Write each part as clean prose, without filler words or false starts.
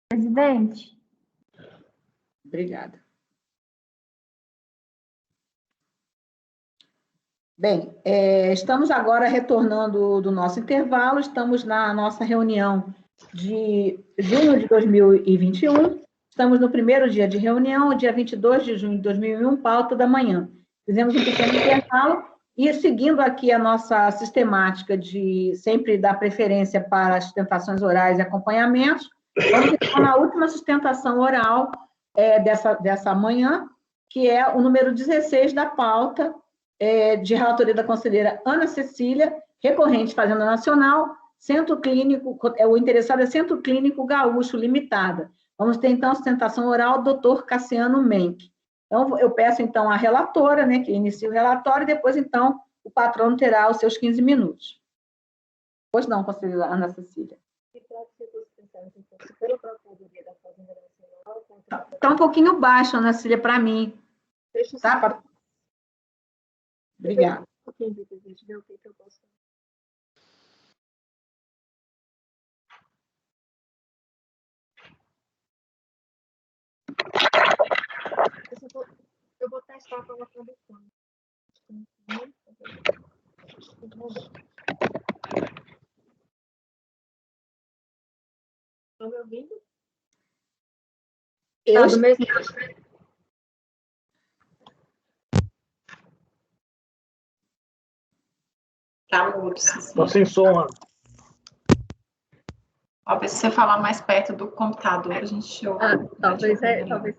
Presidente. Obrigada. Bem, estamos agora retornando do nosso intervalo, estamos na nossa reunião de junho de 2021, estamos no primeiro dia de reunião, dia 22 de junho de 2001, pauta da manhã. Fizemos um pequeno intervalo e, seguindo aqui a nossa sistemática de sempre dar preferência para as sustentações orais e acompanhamentos, vamos então na última sustentação oral dessa manhã, que é o número 16 da pauta, de relatoria da conselheira Ana Cecília, recorrente Fazenda Nacional, Centro Clínico, o interessado é Centro Clínico Gaúcho Limitada. Vamos ter, então, a sustentação oral do Dr. Cassiano Menck. Então, eu peço, então, à relatora, né, que inicie o relatório, e depois, então, o patrono terá os seus 15 minutos. Pois não, conselheira Ana Cecília. Está um pouquinho baixo, Ana Cecília, para mim. Tá? Obrigada. Eu vou testar pela produção. Estão me ouvindo? Eu... do mesmo... Tá mudo. Está sem som, Ana. Talvez se você falar mais perto do computador, a gente ouve. Talvez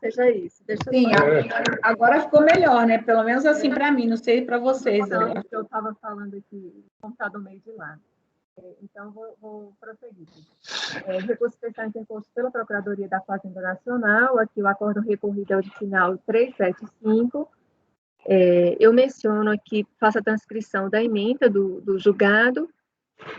seja isso. Sim, agora ficou melhor, né? Pelo menos assim para mim, não sei para vocês. Eu estava falando aqui, o computador meio de lado. Então, vou prosseguir. Recurso especial interposto pela Procuradoria da Fazenda Nacional, aqui o acordo recorrido é o de final 375. Eu menciono aqui, faço a transcrição da ementa do julgado,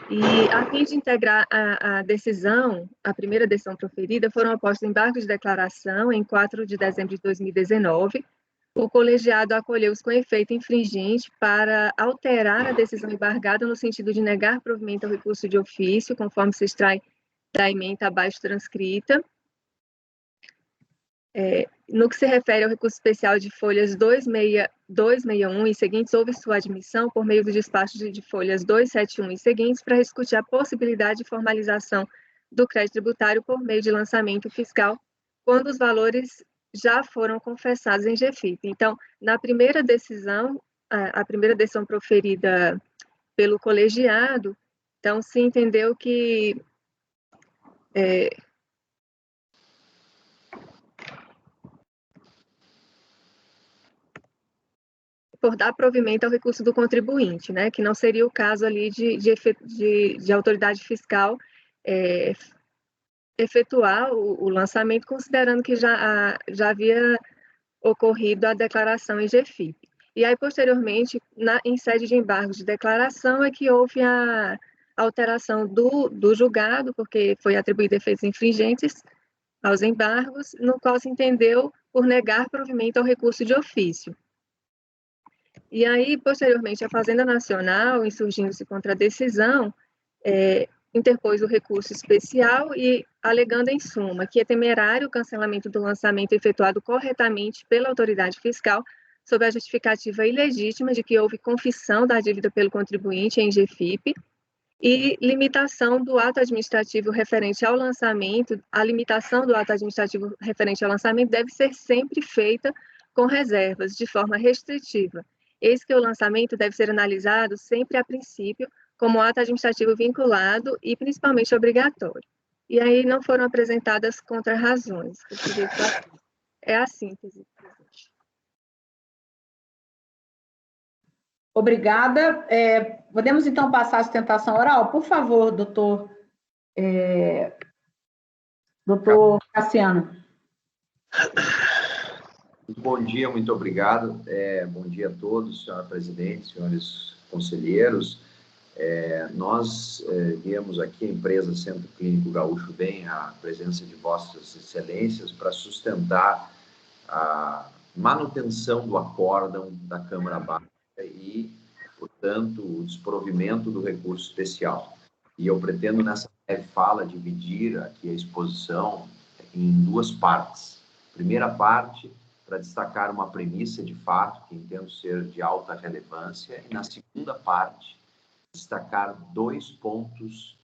e a fim de integrar a decisão, a primeira decisão proferida, foram apostos embargos de declaração em 4 de dezembro de 2019. O colegiado acolheu-os com efeito infringente para alterar a decisão embargada no sentido de negar provimento ao recurso de ofício, conforme se extrai da ementa abaixo transcrita. No que se refere ao recurso especial de folhas 261 e seguintes, houve sua admissão por meio do despacho de folhas 271 e seguintes para discutir a possibilidade de formalização do crédito tributário por meio de lançamento fiscal, quando os valores já foram confessados em GFIP. Então, na primeira decisão, a primeira decisão proferida pelo colegiado, então se entendeu que por dar provimento ao recurso do contribuinte, né, que não seria o caso ali de autoridade fiscal efetuar o lançamento, considerando que já havia ocorrido a declaração em GFIP. E aí, posteriormente, em sede de embargo de declaração, é que houve a alteração do julgado, porque foi atribuído efeitos infringentes aos embargos, no qual se entendeu por negar provimento ao recurso de ofício. E aí, posteriormente, a Fazenda Nacional, insurgindo-se contra a decisão, interpôs o recurso especial e alegando, em suma, que é temerário o cancelamento do lançamento efetuado corretamente pela autoridade fiscal, sob a justificativa ilegítima de que houve confissão da dívida pelo contribuinte em GFIP e limitação do ato administrativo referente ao lançamento. A limitação do ato administrativo referente ao lançamento deve ser sempre feita com reservas, de forma restritiva. Eis que o lançamento deve ser analisado sempre a princípio como ato administrativo vinculado e principalmente obrigatório. E aí não foram apresentadas contrarrazões. É a síntese, presidente. Obrigada. Podemos, então, passar a sustentação oral? Por favor, doutor Cassiano. Bom dia, muito obrigado. Bom dia a todos, senhora presidente, senhores conselheiros. Nós viemos aqui, a empresa Centro Clínico Gaúcho Bem, a presença de vossas excelências, para sustentar a manutenção do acórdão da Câmara Baixa e, portanto, o desprovimento do recurso especial. E eu pretendo, nessa breve fala, dividir aqui a exposição em duas partes. Primeira parte, para destacar uma premissa de fato que entendo ser de alta relevância, e na segunda parte, destacar 2 pontos,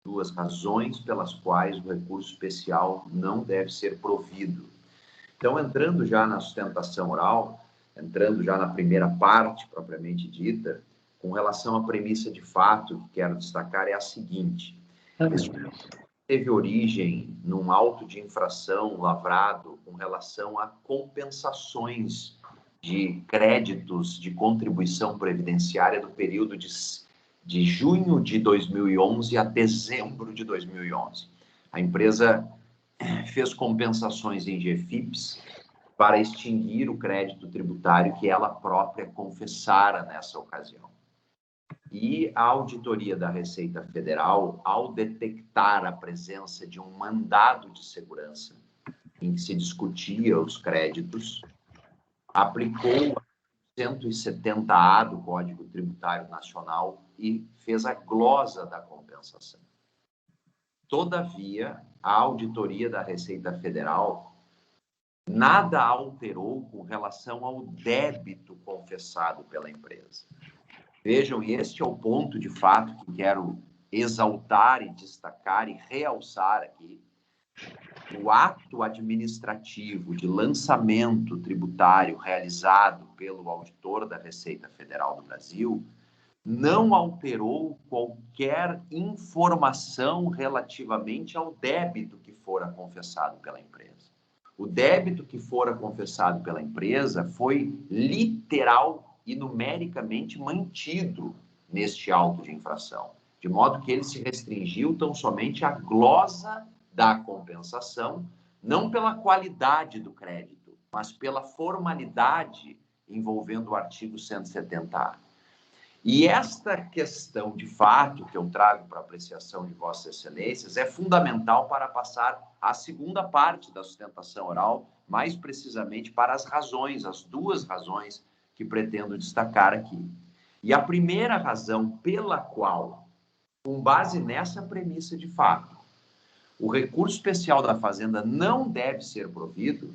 2 razões pelas quais o recurso especial não deve ser provido. Então, entrando já na sustentação oral, entrando já na primeira parte propriamente dita, com relação à premissa de fato que quero destacar é a seguinte: esse teve origem num auto de infração lavrado com relação a compensações de créditos de contribuição previdenciária do período de junho de 2011 a dezembro de 2011. A empresa fez compensações em GFIPs para extinguir o crédito tributário que ela própria confessara nessa ocasião. E a auditoria da Receita Federal, ao detectar a presença de um mandado de segurança em que se discutia os créditos, aplicou o 170A do Código Tributário Nacional e fez a glosa da compensação. Todavia, a auditoria da Receita Federal nada alterou com relação ao débito confessado pela empresa. Vejam, e este é o ponto de fato que quero exaltar e destacar e realçar aqui. O ato administrativo de lançamento tributário realizado pelo auditor da Receita Federal do Brasil não alterou qualquer informação relativamente ao débito que fora confessado pela empresa. O débito que fora confessado pela empresa foi literal e numericamente mantido neste auto de infração, de modo que ele se restringiu tão somente à glosa da compensação, não pela qualidade do crédito, mas pela formalidade envolvendo o artigo 170A. E esta questão, de fato, que eu trago para apreciação de Vossas Excelências, é fundamental para passar à segunda parte da sustentação oral, mais precisamente para as razões, as 2 razões que pretendo destacar aqui. E a primeira razão pela qual, com base nessa premissa de fato, o recurso especial da Fazenda não deve ser provido,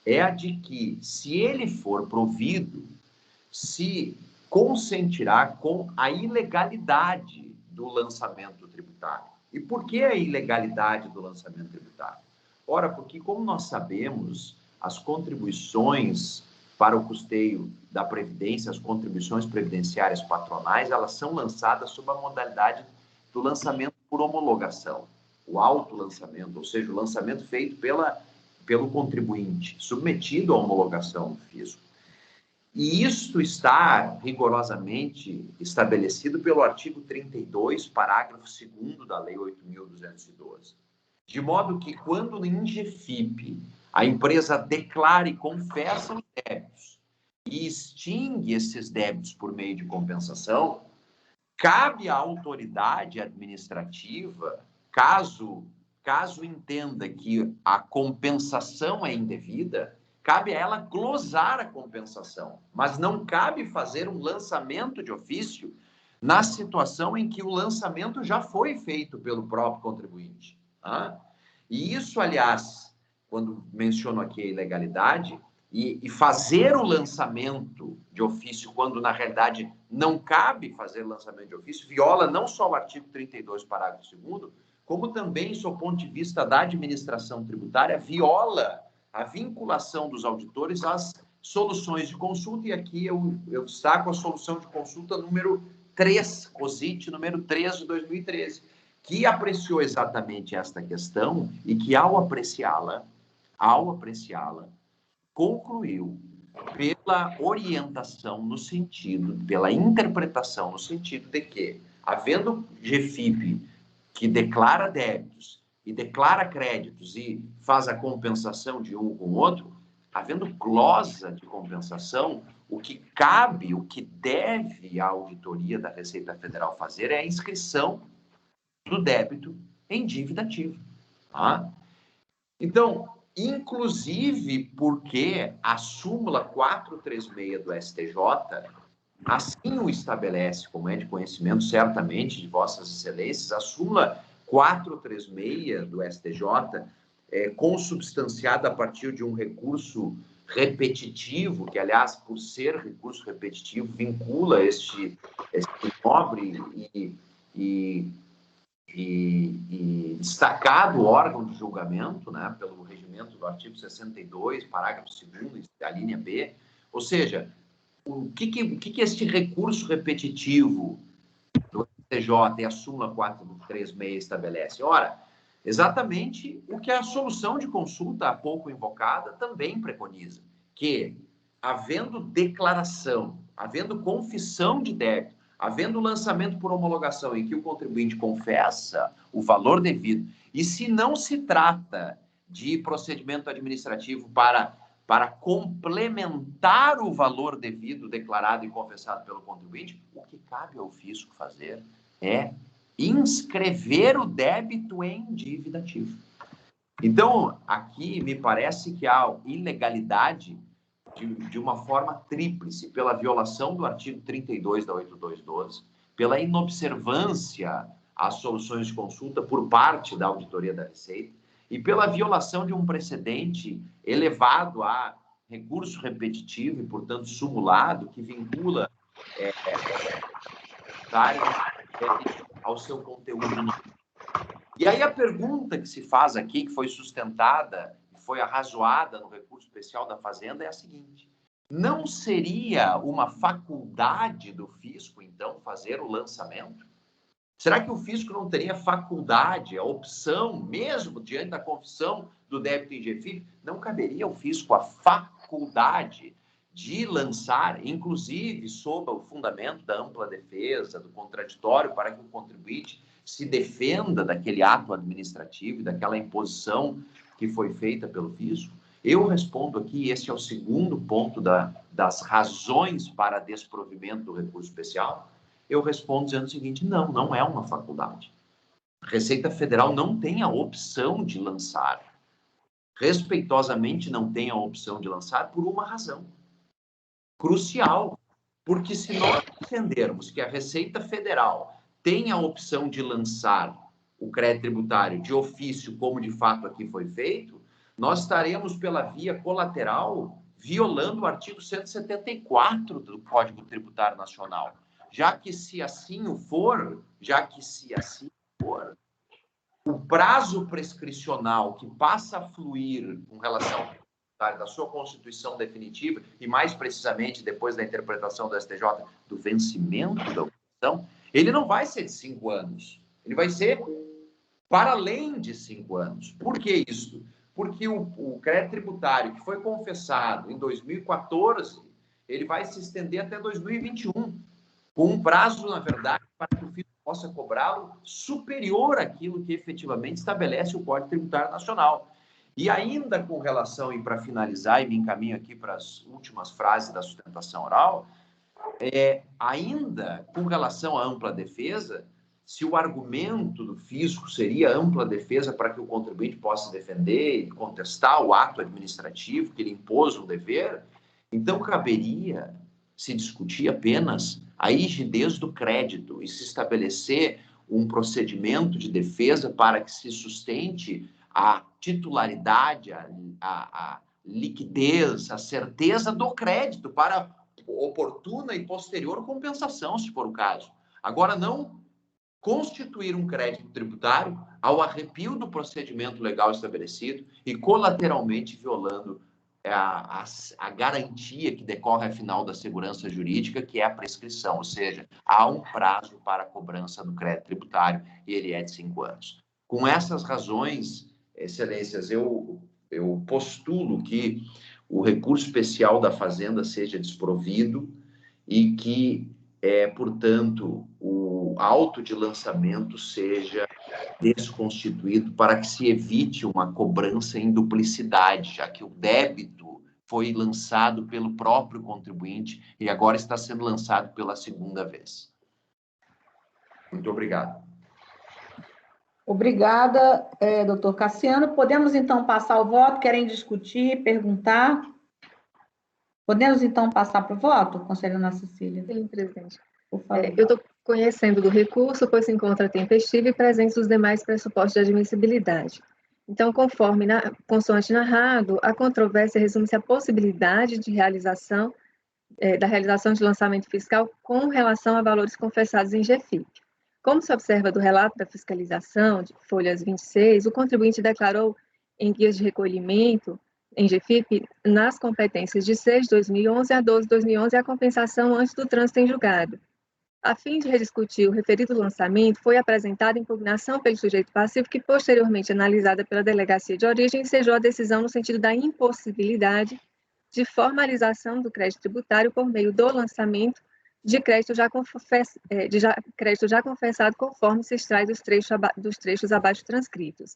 é a de que, se ele for provido, se consentirá com a ilegalidade do lançamento tributário. E por que a ilegalidade do lançamento tributário? Ora, porque, como nós sabemos, as contribuições para o custeio da Previdência, as contribuições previdenciárias patronais, elas são lançadas sob a modalidade do lançamento por homologação, o autolançamento, ou seja, o lançamento feito pelo contribuinte, submetido à homologação do fisco. E isto está rigorosamente estabelecido pelo artigo 32, parágrafo 2º da Lei 8.212. De modo que, quando em GFIP a empresa declara e confessa os débitos e extingue esses débitos por meio de compensação, cabe à autoridade administrativa, caso entenda que a compensação é indevida, cabe a ela glosar a compensação, mas não cabe fazer um lançamento de ofício na situação em que o lançamento já foi feito pelo próprio contribuinte. Tá? E isso, aliás, quando menciono aqui a ilegalidade, e fazer o lançamento de ofício, quando na realidade não cabe fazer lançamento de ofício, viola não só o artigo 32, parágrafo 2º, como também, sob o ponto de vista da administração tributária, viola a vinculação dos auditores às soluções de consulta, e aqui eu destaco a solução de consulta número 3, COSIT número 3 de 2013, que apreciou exatamente esta questão e que, ao apreciá-la, concluiu pela orientação no sentido, pela interpretação no sentido de que, havendo GFIP que declara débitos e declara créditos e faz a compensação de um com o outro, havendo glosa de compensação, o que cabe, o que deve a auditoria da Receita Federal fazer é a inscrição do débito em dívida ativa. Tá? Então, inclusive porque a súmula 436 do STJ assim o estabelece, como é de conhecimento certamente de Vossas Excelências, a súmula 436 do STJ consubstanciada a partir de um recurso repetitivo, que, aliás, por ser recurso repetitivo, vincula este nobre e destacado órgão de julgamento, né, pelo regimento do artigo 62, parágrafo 2º, a linha B. Ou seja, o que este recurso repetitivo do STJ e a súmula 436 estabelece? Ora, exatamente o que a solução de consulta há pouco invocada também preconiza, que, havendo declaração, havendo confissão de débito, havendo lançamento por homologação em que o contribuinte confessa o valor devido, e se não se trata de procedimento administrativo para complementar o valor devido declarado e confessado pelo contribuinte, o que cabe ao fisco fazer é inscrever o débito em dívida ativa. Então, aqui me parece que há ilegalidade de uma forma tríplice, pela violação do artigo 32 da 8212, pela inobservância às soluções de consulta por parte da Auditoria da Receita e pela violação de um precedente elevado a recurso repetitivo e, portanto, sumulado, que vincula ao seu conteúdo. E aí a pergunta que se faz aqui, que foi sustentada, foi arrazoada no recurso especial da Fazenda, é a seguinte: não seria uma faculdade do fisco, então, fazer o lançamento? Será que o fisco não teria faculdade, a opção, mesmo diante da confissão do débito em GFIP, não caberia ao fisco a faculdade de lançar, inclusive sob o fundamento da ampla defesa, do contraditório, para que o contribuinte se defenda daquele ato administrativo e daquela imposição que foi feita pelo fisco? Eu respondo aqui, esse é o segundo ponto das razões para desprovimento do recurso especial. Eu respondo dizendo o seguinte: não é uma faculdade. A Receita Federal não tem a opção de lançar. Respeitosamente, não tem a opção de lançar por uma razão crucial. Porque se nós entendermos que a Receita Federal tem a opção de lançar o crédito tributário de ofício, como de fato aqui foi feito, nós estaremos pela via colateral violando o artigo 174 do Código Tributário Nacional. Já que se assim for, o prazo prescricional que passa a fluir com relação ao da sua constituição definitiva, e mais precisamente depois da interpretação do STJ, do vencimento da operação, ele não vai ser de 5 anos. Ele vai ser para além de 5 anos. Por que isso? Porque o crédito tributário que foi confessado em 2014, ele vai se estender até 2021, com um prazo, na verdade, para que o fisco possa cobrá-lo superior àquilo que efetivamente estabelece o Código Tributário Nacional. E ainda com relação, e para finalizar, e me encaminho aqui para as últimas frases da sustentação oral, ainda com relação à ampla defesa, se o argumento do fisco seria ampla defesa para que o contribuinte possa defender e contestar o ato administrativo que ele impôs um dever, então caberia se discutir apenas a rigidez do crédito e se estabelecer um procedimento de defesa para que se sustente a titularidade, a liquidez, a certeza do crédito para oportuna e posterior compensação, se for o caso. Agora, não constituir um crédito tributário ao arrepio do procedimento legal estabelecido e colateralmente violando a garantia que decorre, afinal, da segurança jurídica, que é a prescrição, ou seja, há um prazo para a cobrança do crédito tributário e ele é de 5 anos. Com essas razões, excelências, eu postulo que o recurso especial da Fazenda seja desprovido e que, portanto, o auto de lançamento seja desconstituído para que se evite uma cobrança em duplicidade, já que o débito foi lançado pelo próprio contribuinte e agora está sendo lançado pela segunda vez. Muito obrigado. Obrigada, doutor Cassiano. Podemos, então, passar o voto? Querem discutir, perguntar? Podemos, então, passar para o voto, conselheira Cecília? Sim, presidente. Por favor. Eu estou conhecendo do recurso, pois se encontra tempestivo e presentes os demais pressupostos de admissibilidade. Então, consoante narrado, a controvérsia resume-se à possibilidade de da realização de lançamento fiscal com relação a valores confessados em GFIP. Como se observa do relato da fiscalização, de folhas 26, o contribuinte declarou em guias de recolhimento em GFIP, nas competências de 6 de 2011 a 12 de 2011, a compensação antes do trânsito em julgado. A fim de rediscutir o referido lançamento, foi apresentada impugnação pelo sujeito passivo que, posteriormente analisada pela delegacia de origem, ensejou a decisão no sentido da impossibilidade de formalização do crédito tributário por meio do lançamento de crédito já confessado, conforme se extrai dos trechos abaixo transcritos.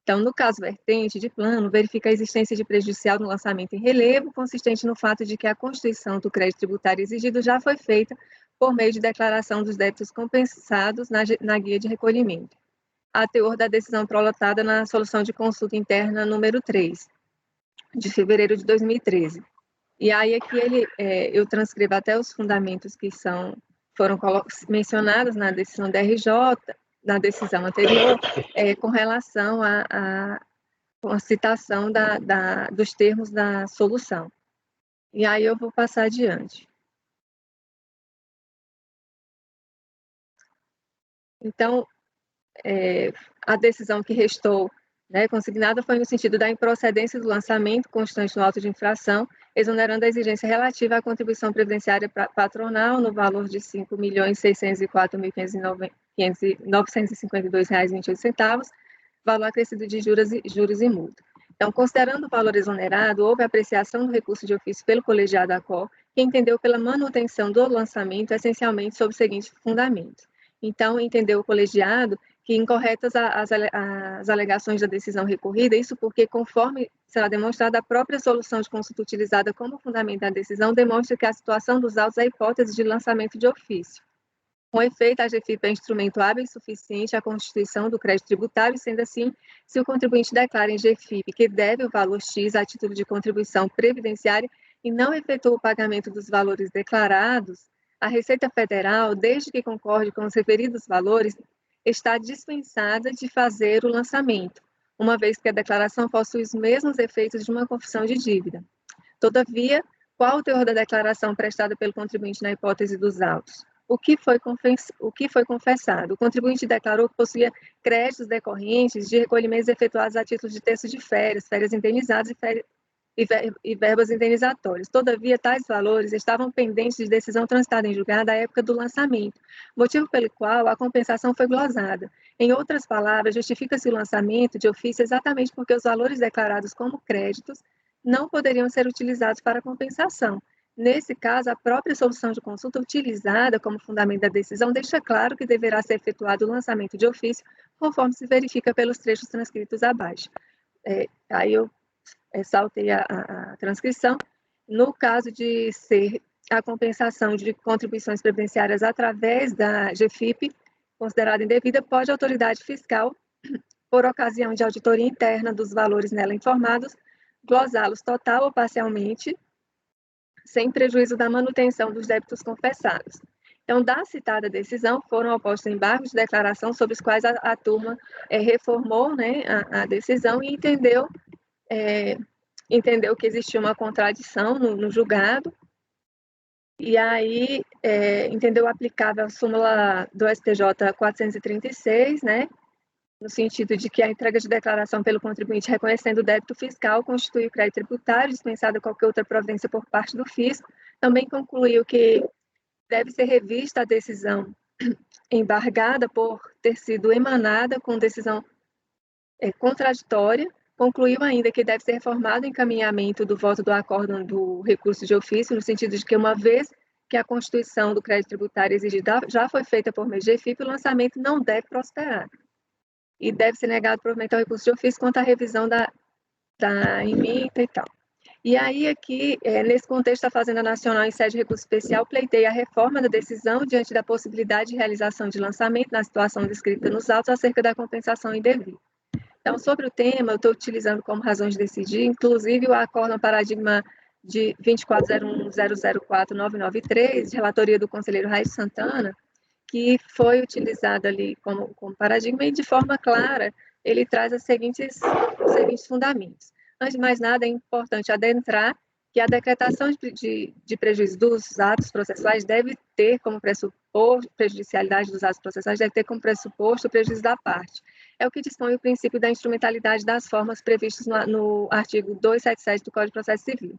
Então, no caso vertente de plano, verifica a existência de prejudicial no lançamento em relevo, consistente no fato de que a constituição do crédito tributário exigido já foi feita por meio de declaração dos débitos compensados na guia de recolhimento. A teor da decisão prolatada na solução de consulta interna número 3, de fevereiro de 2013. E aí aqui eu transcrevo até os fundamentos que foram mencionados na decisão da RJ, na decisão anterior, com relação à citação dos termos da solução. E aí eu vou passar adiante. Então, a decisão que restou consignada foi no sentido da improcedência do lançamento constante no auto de infração, exonerando a exigência relativa à contribuição previdenciária patronal no valor de R$ 5.604.952,28, valor acrescido de juros e multa. Então, considerando o valor exonerado, houve apreciação do recurso de ofício pelo colegiado ACOR, que entendeu pela manutenção do lançamento essencialmente sob o seguinte fundamento. Então, entendeu o colegiado que incorretas as alegações da decisão recorrida, isso porque, conforme será demonstrado, a própria solução de consulta utilizada como fundamento da decisão demonstra que a situação dos autos é a hipótese de lançamento de ofício. Com efeito, a GFIP é instrumento hábil e suficiente à constituição do crédito tributário, sendo assim, se o contribuinte declara em GFIP que deve o valor X a título de contribuição previdenciária e não efetua o pagamento dos valores declarados, a Receita Federal, desde que concorde com os referidos valores, está dispensada de fazer o lançamento, uma vez que a declaração possui os mesmos efeitos de uma confissão de dívida. Todavia, qual o teor da declaração prestada pelo contribuinte na hipótese dos autos? O que foi confessado? O contribuinte declarou que possuía créditos decorrentes de recolhimentos efetuados a título de terço de férias, férias indenizadas e verbas indenizatórias. Todavia, tais valores estavam pendentes de decisão transitada em julgado à época do lançamento, motivo pelo qual a compensação foi glosada. Em outras palavras, justifica-se o lançamento de ofício exatamente porque os valores declarados como créditos não poderiam ser utilizados para compensação. Nesse caso, a própria solução de consulta utilizada como fundamento da decisão deixa claro que deverá ser efetuado o lançamento de ofício, conforme se verifica pelos trechos transcritos abaixo. Aí eu saltei a transcrição. No caso de ser a compensação de contribuições previdenciárias através da GFIP, considerada indevida, pode a autoridade fiscal, por ocasião de auditoria interna dos valores nela informados, glosá-los total ou parcialmente, sem prejuízo da manutenção dos débitos confessados. Então, da citada decisão, foram opostos embargos de declaração sobre os quais a turma reformou a decisão e entendeu que existia uma contradição no julgado, e aí entendeu aplicável a súmula do STJ 436, no sentido de que a entrega de declaração pelo contribuinte reconhecendo o débito fiscal constitui o crédito tributário, dispensada qualquer outra providência por parte do fisco. Também concluiu que deve ser revista a decisão embargada por ter sido emanada com decisão contraditória. Concluiu ainda que deve ser reformado o encaminhamento do voto do acórdão do recurso de ofício, no sentido de que, uma vez que a constituição do crédito tributário exigida já foi feita por meio de GFIP, o lançamento não deve prosperar. E deve ser negado provimento ao recurso de ofício quanto à revisão da ementa e tal. E aí, aqui, nesse contexto, a Fazenda Nacional, em sede de recurso especial, pleiteia a reforma da decisão diante da possibilidade de realização de lançamento na situação descrita nos autos acerca da compensação indevida. Então, sobre o tema, eu estou utilizando como razões de decidir, inclusive o acórdão paradigma de 24.004.993, de relatoria do conselheiro Raiz Santana, que foi utilizado ali como paradigma e de forma clara ele traz os seguintes fundamentos. Antes de mais nada, é importante adentrar que a decretação de prejuízo dos atos processuais deve ter como pressuposto, prejudicialidade dos atos processuais deve ter como pressuposto o prejuízo da parte. É o que dispõe o princípio da instrumentalidade das formas previstas no artigo 277 do Código de Processo Civil.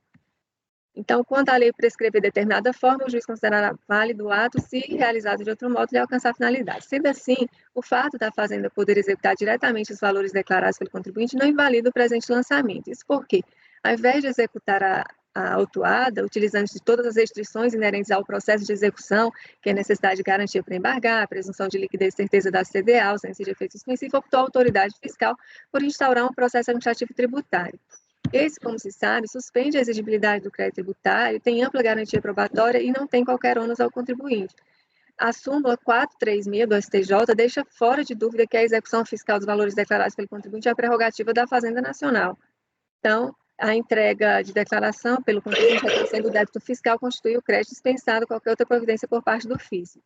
Então, quando a lei prescrever determinada forma, o juiz considerará válido o ato se realizado de outro modo e alcançar a finalidade. Sendo assim, o fato da Fazenda poder executar diretamente os valores declarados pelo contribuinte não invalida o presente lançamento. Isso porque, ao invés de executar a autuada, utilizando de todas as restrições inerentes ao processo de execução, que é necessidade de garantia para embargar, presunção de liquidez e certeza da CDA, ausência de efeito suspensivo, optou a autoridade fiscal por instaurar um processo administrativo tributário. Esse, como se sabe, suspende a exigibilidade do crédito tributário, tem ampla garantia probatória e não tem qualquer ônus ao contribuinte. A súmula 436 do STJ deixa fora de dúvida que a execução fiscal dos valores declarados pelo contribuinte é a prerrogativa da Fazenda Nacional. Então, a entrega de declaração pelo contribuinte reconhecendo o débito fiscal constitui o crédito dispensado qualquer outra providência por parte do fisco.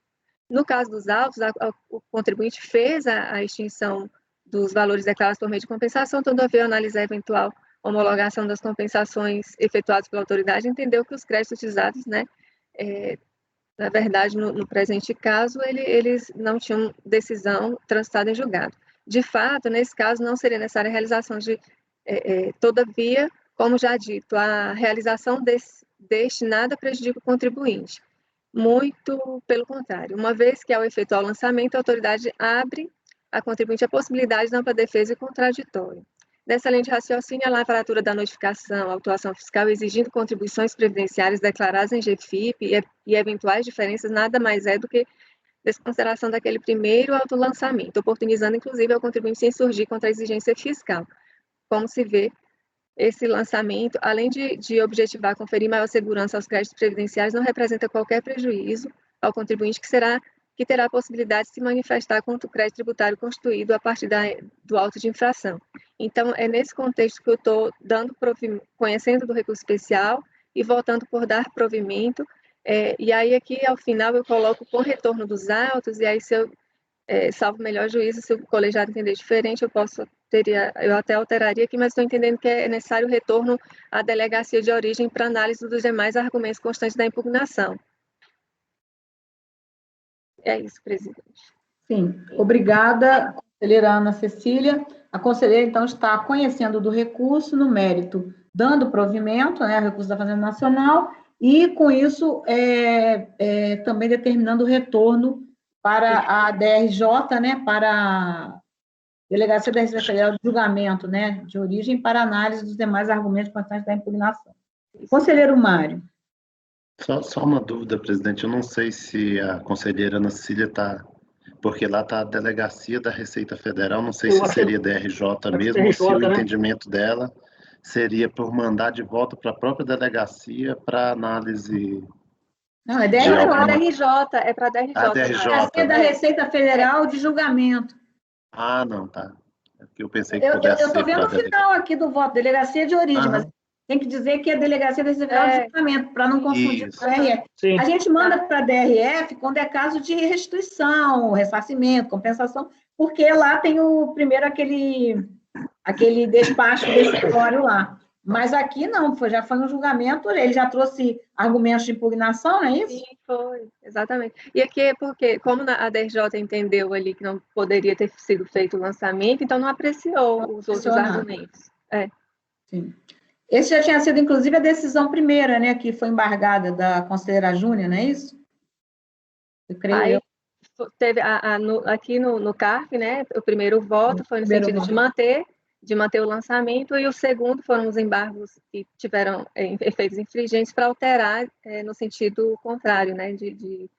No caso dos autos, o contribuinte fez a extinção dos valores declarados por meio de compensação, todavia analisar a eventual homologação das compensações efetuadas pela autoridade, entendeu que os créditos utilizados, né, na verdade, no presente caso, eles não tinham decisão transitada em julgado. De fato, nesse caso, não seria necessária a realização de, todavia, como já dito, a realização deste nada prejudica o contribuinte. Muito pelo contrário, uma vez que ao efetuar o lançamento, a autoridade abre a contribuinte a possibilidade de ampla defesa e contraditória. Nessa linha de raciocínio, a lavratura da notificação, autuação fiscal exigindo contribuições previdenciárias declaradas em GFIP e eventuais diferenças nada mais é do que desconsideração daquele primeiro autolançamento, oportunizando inclusive ao contribuinte se insurgir contra a exigência fiscal. Como se vê, esse lançamento, além de objetivar conferir maior segurança aos créditos previdenciários, não representa qualquer prejuízo ao contribuinte que terá a possibilidade de se manifestar contra o crédito tributário constituído a partir do auto de infração. Então, é nesse contexto que eu estou conhecendo do recurso especial e voltando por dar provimento, e aí aqui, ao final, eu coloco com retorno dos autos, e aí se eu salvo melhor juízo, se o colegiado entender diferente, eu até alteraria aqui, mas estou entendendo que é necessário o retorno à delegacia de origem para análise dos demais argumentos constantes da impugnação. É isso, presidente. Sim, obrigada, conselheira Ana Cecília. A conselheira, então, está conhecendo do recurso no mérito, dando provimento, né, ao recurso da Fazenda Nacional, e, com isso, também determinando o retorno para a DRJ, né, para a Delegacia da Receita Federal de Julgamento, né, de origem, para análise dos demais argumentos constantes da impugnação. Conselheiro Mário. Só uma dúvida, presidente. Eu não sei se a conselheira Ana Cecília está... Porque lá está a Delegacia da Receita Federal, não sei se seria DRJ mesmo, ou se o entendimento dela seria por mandar de volta para a própria delegacia para análise... Não, é DRJ. É para a DRJ. A DRJ. Delegacia da Receita Federal de Julgamento. Ah, não, tá. É porque eu pensei que pudesse ser... Eu estou vendo o final aqui do voto, Delegacia de Origem, mas tem que dizer que é Delegacia da Receita Federal de Julgamento, para não confundir com a DRF. Sim. A gente manda para a DRF quando é caso de restituição, ressarcimento, compensação, porque lá tem primeiro aquele despacho decisório lá. Mas aqui não, já foi um julgamento, ele já trouxe argumentos de impugnação, não é isso? Sim, foi, exatamente. E aqui é porque, como a DRJ entendeu ali que não poderia ter sido feito o lançamento, então não apreciou os outros argumentos. Sim. Esse já tinha sido, inclusive, a decisão primeira, né, que foi embargada da conselheira Júnior, não é isso? Eu creio. Aí, teve aqui no CARF, né, o primeiro voto foi no sentido de manter o lançamento, e o segundo foram os embargos que tiveram efeitos infringentes para alterar no sentido contrário, né, de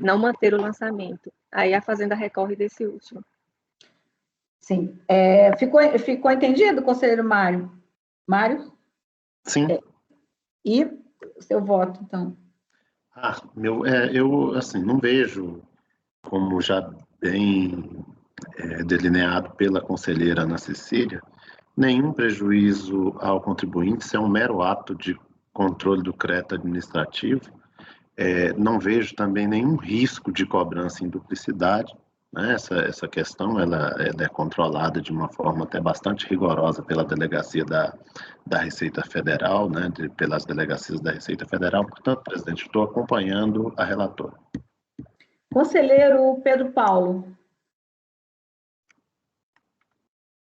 não manter o lançamento. Aí a Fazenda recorre desse último. Sim. Ficou entendido, conselheiro Mário? Mário? Sim. E o seu voto, então? Eu, assim, não vejo, como já bem delineado pela conselheira Ana Cecília, nenhum prejuízo ao contribuinte, isso é um mero ato de controle do crédito administrativo. Não vejo também nenhum risco de cobrança em duplicidade, né? Essa questão ela é controlada de uma forma até bastante rigorosa pela delegacia da Receita Federal, né? Pelas delegacias da Receita Federal. Portanto, presidente, estou acompanhando a relatora. Conselheiro Pedro Paulo.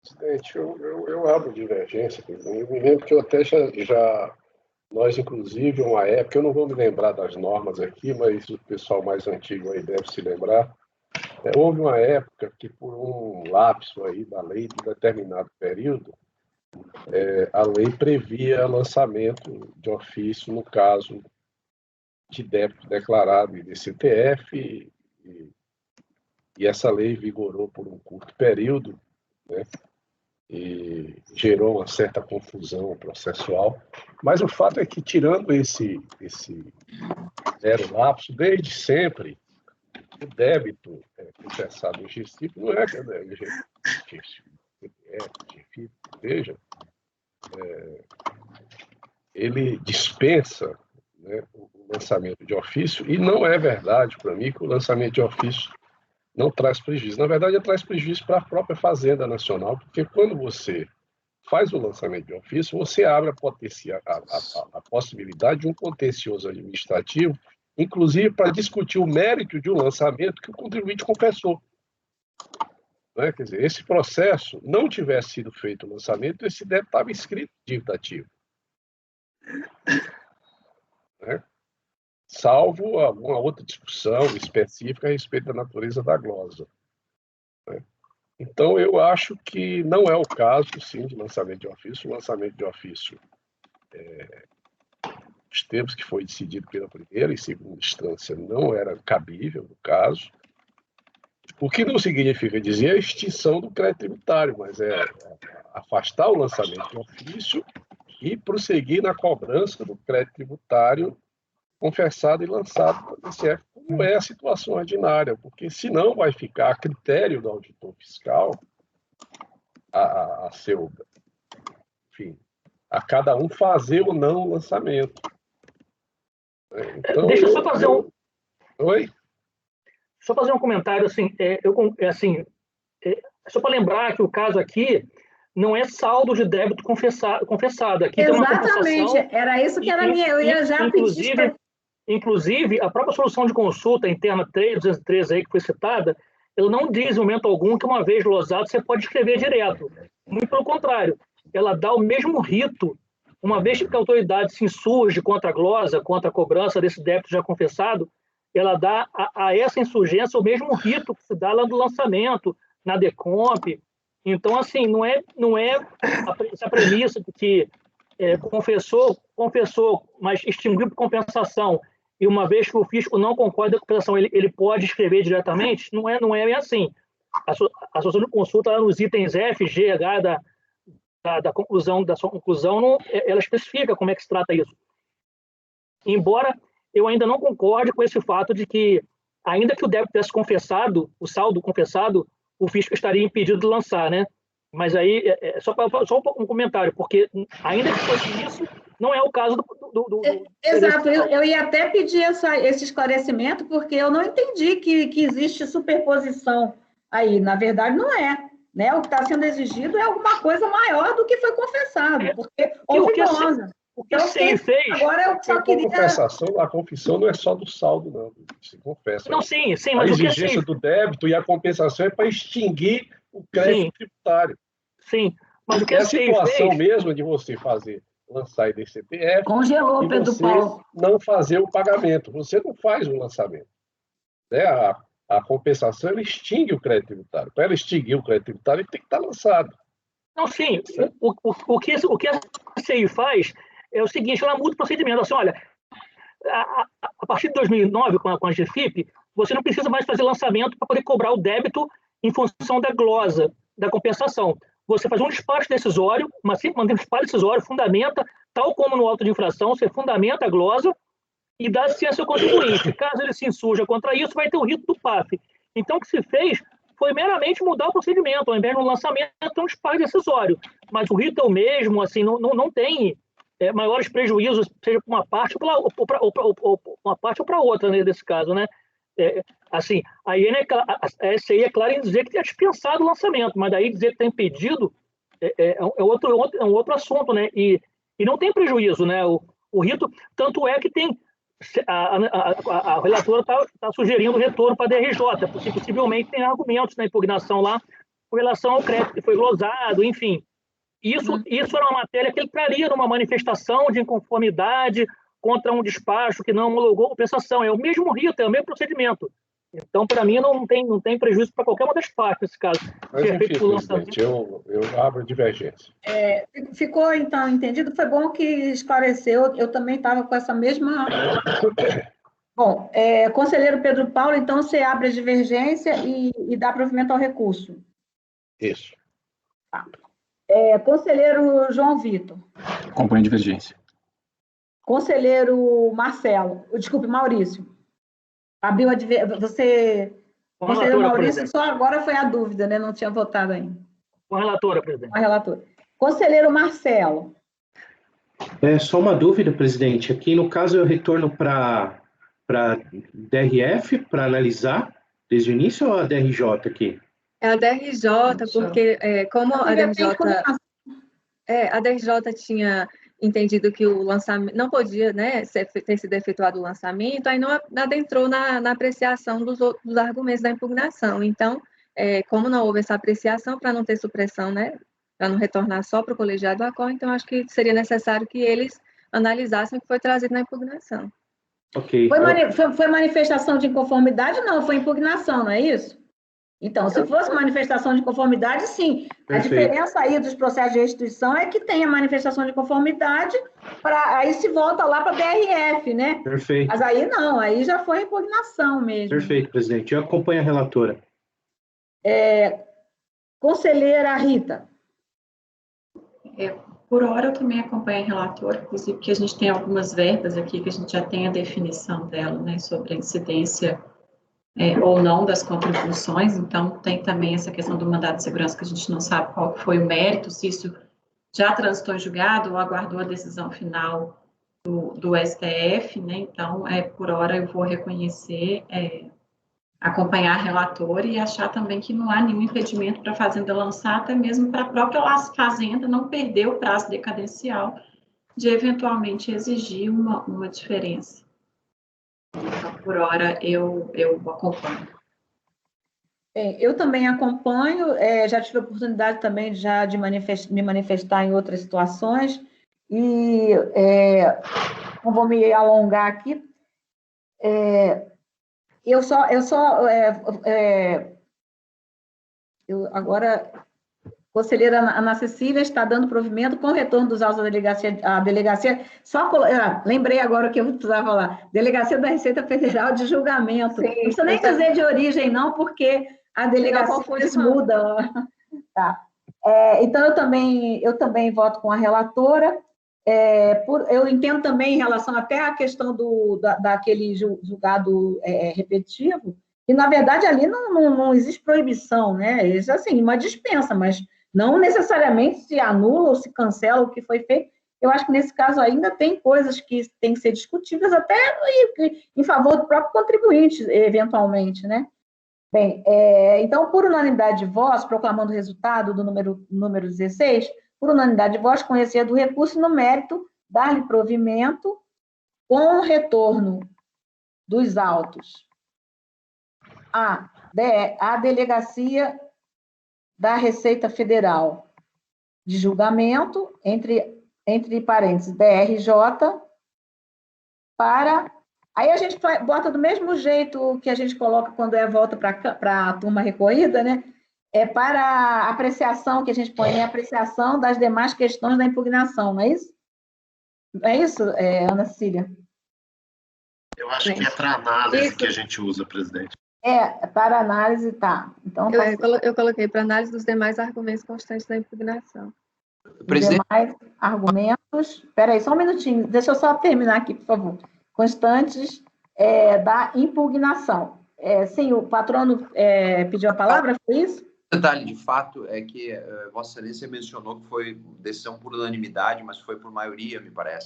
Presidente, eu abro divergência. Eu me lembro que eu até nós, inclusive, uma época, eu não vou me lembrar das normas aqui, mas o pessoal mais antigo aí deve se lembrar, houve uma época que, por um lapso aí da lei de determinado período, a lei previa lançamento de ofício no caso de débito declarado em DCTF, e essa lei vigorou por um curto período, né? E gerou uma certa confusão processual, mas o fato é que, tirando esse zero lapso, desde sempre, o débito confessado em GFIP não é GFIP, veja, ele dispensa, né, o lançamento de ofício, e não é verdade para mim que o lançamento de ofício não traz prejuízo. Na verdade, ele traz prejuízo para a própria Fazenda Nacional, porque quando você faz o lançamento de ofício, você abre a possibilidade de um contencioso administrativo, inclusive para discutir o mérito de um lançamento que o contribuinte confessou. Né? Quer dizer, esse processo não tivesse sido feito o lançamento, esse débito estava inscrito em dívida ativa. Né? Salvo alguma outra discussão específica a respeito da natureza da glosa. Né? Então, eu acho que não é o caso, sim, de lançamento de ofício. O lançamento de ofício, os termos que foi decidido pela primeira e segunda instância, não era cabível no caso, o que não significa dizer a extinção do crédito tributário, mas é afastar o lançamento de ofício e prosseguir na cobrança do crédito tributário confessado e lançado pelo TCF, como é a situação ordinária, porque senão vai ficar a critério do auditor fiscal enfim, a cada um fazer ou não o lançamento. Então, deixa eu só fazer Oi? Só fazer um comentário, assim, só para lembrar que o caso aqui não é saldo de débito confessado. Aqui Exatamente, tem uma era isso que era minha, eu ia já pedir. Inclusive, a própria solução de consulta interna 3.213 aí que foi citada, ela não diz em momento algum que uma vez glosado você pode escrever direto. Muito pelo contrário, ela dá o mesmo rito, uma vez que a autoridade se insurge contra a glosa, contra a cobrança desse débito já confessado, ela dá a essa insurgência o mesmo rito que se dá lá do lançamento, na DECOMP. Então, assim, não é essa premissa de que confessou, mas extinguiu por compensação, e uma vez que o fisco não concorda com a compensação, ele pode escrever diretamente, não é bem assim. A solução de consulta, nos itens F, G, H da sua conclusão, ela especifica como é que se trata isso. Embora eu ainda não concorde com esse fato de que, ainda que o débito tivesse confessado, o saldo confessado, o fisco estaria impedido de lançar, né? Mas aí, só um comentário, porque ainda que fosse isso, não é o caso do Exato, eu ia até pedir esse esclarecimento, porque eu não entendi que existe superposição aí. Na verdade, não é. Né? O que está sendo exigido é alguma coisa maior do que foi confessado, porque houve glosa. O que a SEI fez... Agora eu só queria... A confissão não é só do saldo, não. Se confessa. Não, sim, mas a exigência do débito e a compensação é para extinguir o crédito tributário. Sim, mas o que a situação mesmo de você lançar IDCTF... Congelou, Pedro Paulo. Não fazer o pagamento. Você não faz o lançamento. Né? A compensação, ela extingue o crédito tributário. Para ela extinguir o crédito tributário, ele tem que estar lançado. Não, sim. O que a CEI faz é o seguinte, ela muda o procedimento. Assim, olha, a partir de 2009, com a GFIP, você não precisa mais fazer lançamento para poder cobrar o débito em função da glosa, da compensação. Você faz um despacho decisório, mantém um despacho decisório, fundamenta, tal como no auto de infração, você fundamenta a glosa e dá ciência ao contribuinte. Caso ele se insurja contra isso, vai ter o rito do PAF. Então, o que se fez foi meramente mudar o procedimento. Ao invés de um lançamento, é um despacho decisório. Mas o rito é o mesmo, assim, não tem maiores prejuízos, seja para uma parte ou para outra, né, desse caso. Né? Assim, a SCI é clara em dizer que tem dispensado o lançamento, mas daí dizer que está impedido é um outro assunto, né? E não tem prejuízo, né? O rito, tanto é que tem a relatora está sugerindo retorno para a DRJ, porque possivelmente tem argumentos na impugnação lá com relação ao crédito que foi glosado, enfim. Isso era uma matéria que ele traria numa manifestação de inconformidade contra um despacho que não homologou a compensação. É o mesmo rito, é o mesmo procedimento. Então, para mim, não tem prejuízo para qualquer uma das partes, nesse caso. Mas, enfim, presidente, eu abro divergência. Ficou, então, entendido? Foi bom que esclareceu. Eu também estava com essa mesma... Bom, conselheiro Pedro Paulo, então, você abre a divergência e dá provimento ao recurso. Isso. Tá. Conselheiro João Vitor. Acompanho a divergência. Conselheiro Marcelo. Desculpe, Maurício. Abriu a você... Conselheiro Maurício, só agora foi a dúvida, né? Não tinha votado ainda. Com a relatora, presidente. Com a relatora. Conselheiro Marcelo. Só uma dúvida, presidente. Aqui, no caso, eu retorno para DRF para analisar desde o início ou a DRJ aqui? É a DRJ, porque como a DRJ tinha entendido que o lançamento não podia, né, ter sido efetuado o lançamento, aí não adentrou na apreciação dos argumentos da impugnação. Então, como não houve essa apreciação, para não ter supressão, né, para não retornar só para o colegiado do ACOR, então acho que seria necessário que eles analisassem o que foi trazido na impugnação. Ok. Foi manifestação de inconformidade? Não, foi impugnação, não é isso? Então, se fosse manifestação de conformidade, sim. Perfeito. A diferença aí dos processos de restituição é que tem a manifestação de conformidade, aí se volta lá para a DRF, né? Perfeito. Mas aí não, aí já foi impugnação mesmo. Perfeito, presidente. Eu acompanho a relatora. Conselheira Rita. Por hora, eu também acompanho a relatora, inclusive porque a gente tem algumas verbas aqui que a gente já tem a definição dela, né, sobre a incidência ou não das contribuições, então tem também essa questão do mandado de segurança que a gente não sabe qual foi o mérito, se isso já transitou em julgado ou aguardou a decisão final do STF, né, então, por hora eu vou reconhecer, acompanhar a relatora e achar também que não há nenhum impedimento para a Fazenda lançar, até mesmo para a própria Fazenda não perder o prazo decadencial de eventualmente exigir uma diferença. Então, por hora, eu acompanho. Eu também acompanho, já tive a oportunidade também de me manifestar em outras situações, e não vou me alongar aqui. Agora, conselheira Ana Cecília está dando provimento com o retorno dos autos à delegacia. Lembrei agora o que eu precisava falar. Delegacia da Receita Federal de julgamento. Sim, não precisa nem dizer de origem, não, porque a delegacia muda. Tá. Então, eu também voto com a relatora. Eu entendo também em relação até à questão daquele julgado repetitivo, que, na verdade, ali não existe proibição, né? Existe, assim, uma dispensa, mas não necessariamente se anula ou se cancela o que foi feito. Eu acho que, nesse caso, ainda tem coisas que têm que ser discutidas, até em favor do próprio contribuinte, eventualmente, né? Bem, então, por unanimidade de voz, proclamando o resultado do número 16, por unanimidade de voz, conhecer do recurso no mérito, dar-lhe provimento com o retorno dos autos à Delegacia da Receita Federal de julgamento, entre parênteses, DRJ, para... Aí a gente bota do mesmo jeito que a gente coloca quando volta para a turma recorrida, né? Para a apreciação, que a gente põe em apreciação das demais questões da impugnação, não é isso? Não é isso, Ana Cecília? Eu acho que é para análise que a gente usa, presidente. Para análise, tá. Então, eu coloquei para análise dos demais argumentos constantes da impugnação. Presidente? Demais argumentos... Espera aí, só um minutinho. Deixa eu só terminar aqui, por favor. Constantes da impugnação. Sim, o patrono pediu a palavra, foi isso? O detalhe, de fato, é que Vossa Excelência mencionou que foi decisão por unanimidade, mas foi por maioria, me parece.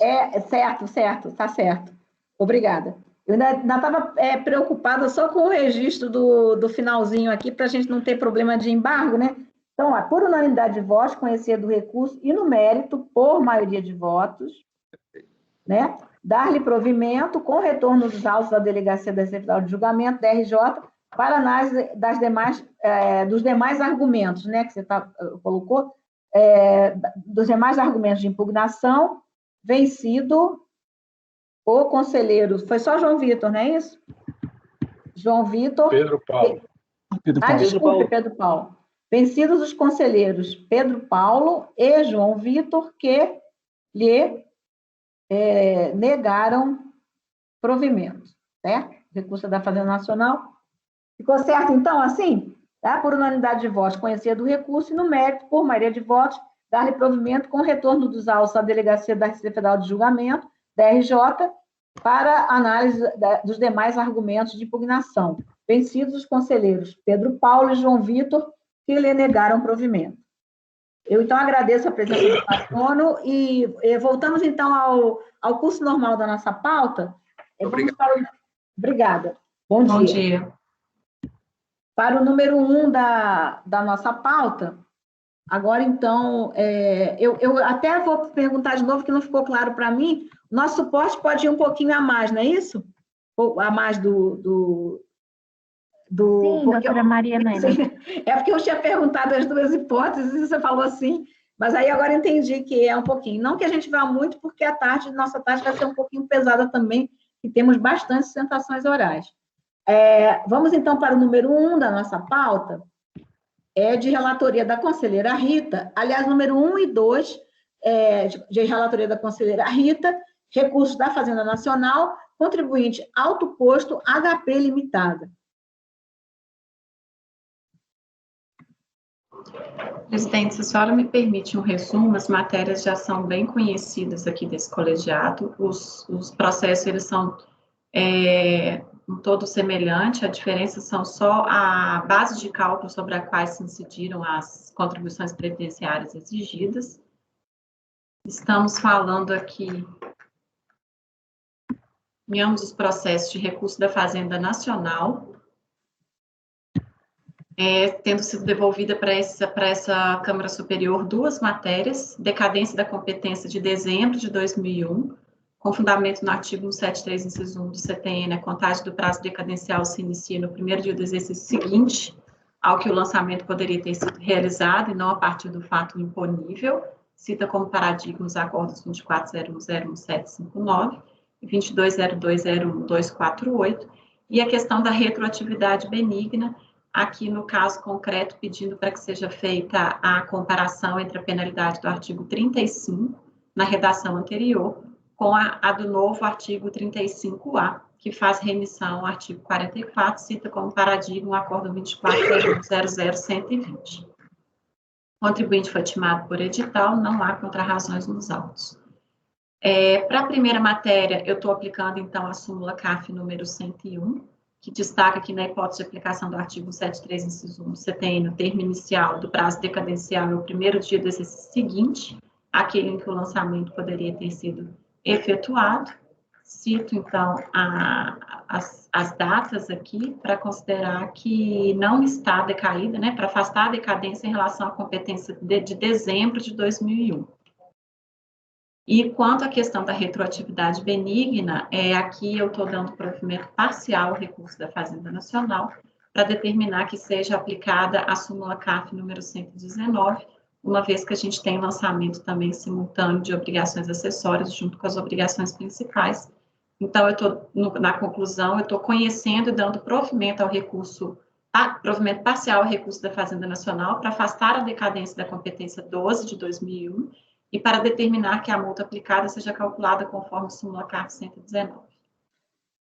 Certo, está certo. Obrigada. Eu ainda estava preocupada só com o registro do finalzinho aqui, para a gente não ter problema de embargo, né? Então, por unanimidade de votos, conhecer do recurso e no mérito, por maioria de votos, né? Dar-lhe provimento com retorno dos autos da Delegacia da Receita Federal de Julgamento, DRJ, para análise dos demais argumentos, né? Que você colocou, dos demais argumentos de impugnação, vencido o conselheiro, foi só João Vitor, não é isso? João Vitor. Pedro Paulo. Desculpe, Pedro Paulo. Vencidos os conselheiros Pedro Paulo e João Vitor, que lhe negaram provimento, certo? Recurso da Fazenda Nacional. Ficou certo, então, assim? Tá? Por unanimidade de votos, conhecer do recurso e no mérito, por maioria de votos, dar-lhe provimento com retorno dos autos à Delegacia da Receita Federal de Julgamento, DRJ, para análise dos demais argumentos de impugnação. Vencidos os conselheiros Pedro Paulo e João Vitor, que lhe negaram provimento. Eu, então, agradeço a presença do patrono e voltamos, então, ao curso normal da nossa pauta. Obrigada. Bom dia. Para o número 1 da nossa pauta, agora, então, eu até vou perguntar de novo, que não ficou claro para mim, nosso suporte pode ir um pouquinho a mais, não é isso? Ou a mais do Sim, doutora Maria Helena. É porque eu tinha perguntado as duas hipóteses e você falou assim, mas aí agora entendi que é um pouquinho. Não que a gente vá muito, porque nossa tarde vai ser um pouquinho pesada também, e temos bastante sustentações orais. Vamos, então, para o número 1 da nossa pauta, de relatoria da conselheira Rita, aliás, número 1 e 2, de relatoria da conselheira Rita, recursos da Fazenda Nacional, contribuinte alto custo HP Limitada. Presidente, se a senhora me permite um resumo, as matérias já são bem conhecidas aqui desse colegiado, os processos, eles são um todo semelhante, a diferença são só a base de cálculo sobre a qual se incidiram as contribuições previdenciárias exigidas. Estamos falando aqui em ambos os processos de recurso da Fazenda Nacional, tendo sido devolvida para essa Câmara Superior 2 matérias, decadência da competência de dezembro de 2001, com fundamento no artigo 173, inciso 1 do CTN, a contagem do prazo decadencial se inicia no primeiro dia do exercício seguinte ao que o lançamento poderia ter sido realizado, e não a partir do fato imponível, cita como paradigma os acordos 24.001.1759 e 22.02.01.248, e a questão da retroatividade benigna, aqui no caso concreto, pedindo para que seja feita a comparação entre a penalidade do artigo 35, na redação anterior, com a do novo artigo 35A, que faz remissão ao artigo 44, cita como paradigma o acordo 24.00.120. O contribuinte foi timado por edital, não há contrarrazões nos autos. Para a primeira matéria, eu estou aplicando, então, a súmula CAF número 101, que destaca que, na hipótese de aplicação do artigo 73, inciso 1 do CTN, o termo inicial do prazo decadencial é o primeiro dia do exercício seguinte, aquele em que o lançamento poderia ter sido efetuado. Cito, então, as datas aqui para considerar que não está decaída, né, para afastar a decadência em relação à competência de dezembro de 2001. E quanto à questão da retroatividade benigna, aqui eu estou dando provimento parcial ao recurso da Fazenda Nacional para determinar que seja aplicada a súmula CAF número 119, uma vez que a gente tem lançamento também simultâneo de obrigações acessórias junto com as obrigações principais. Então, na conclusão, eu estou conhecendo e dando provimento ao recurso, provimento parcial ao recurso da Fazenda Nacional para afastar a decadência da competência 12 de 2001 e para determinar que a multa aplicada seja calculada conforme súmula CAF 119.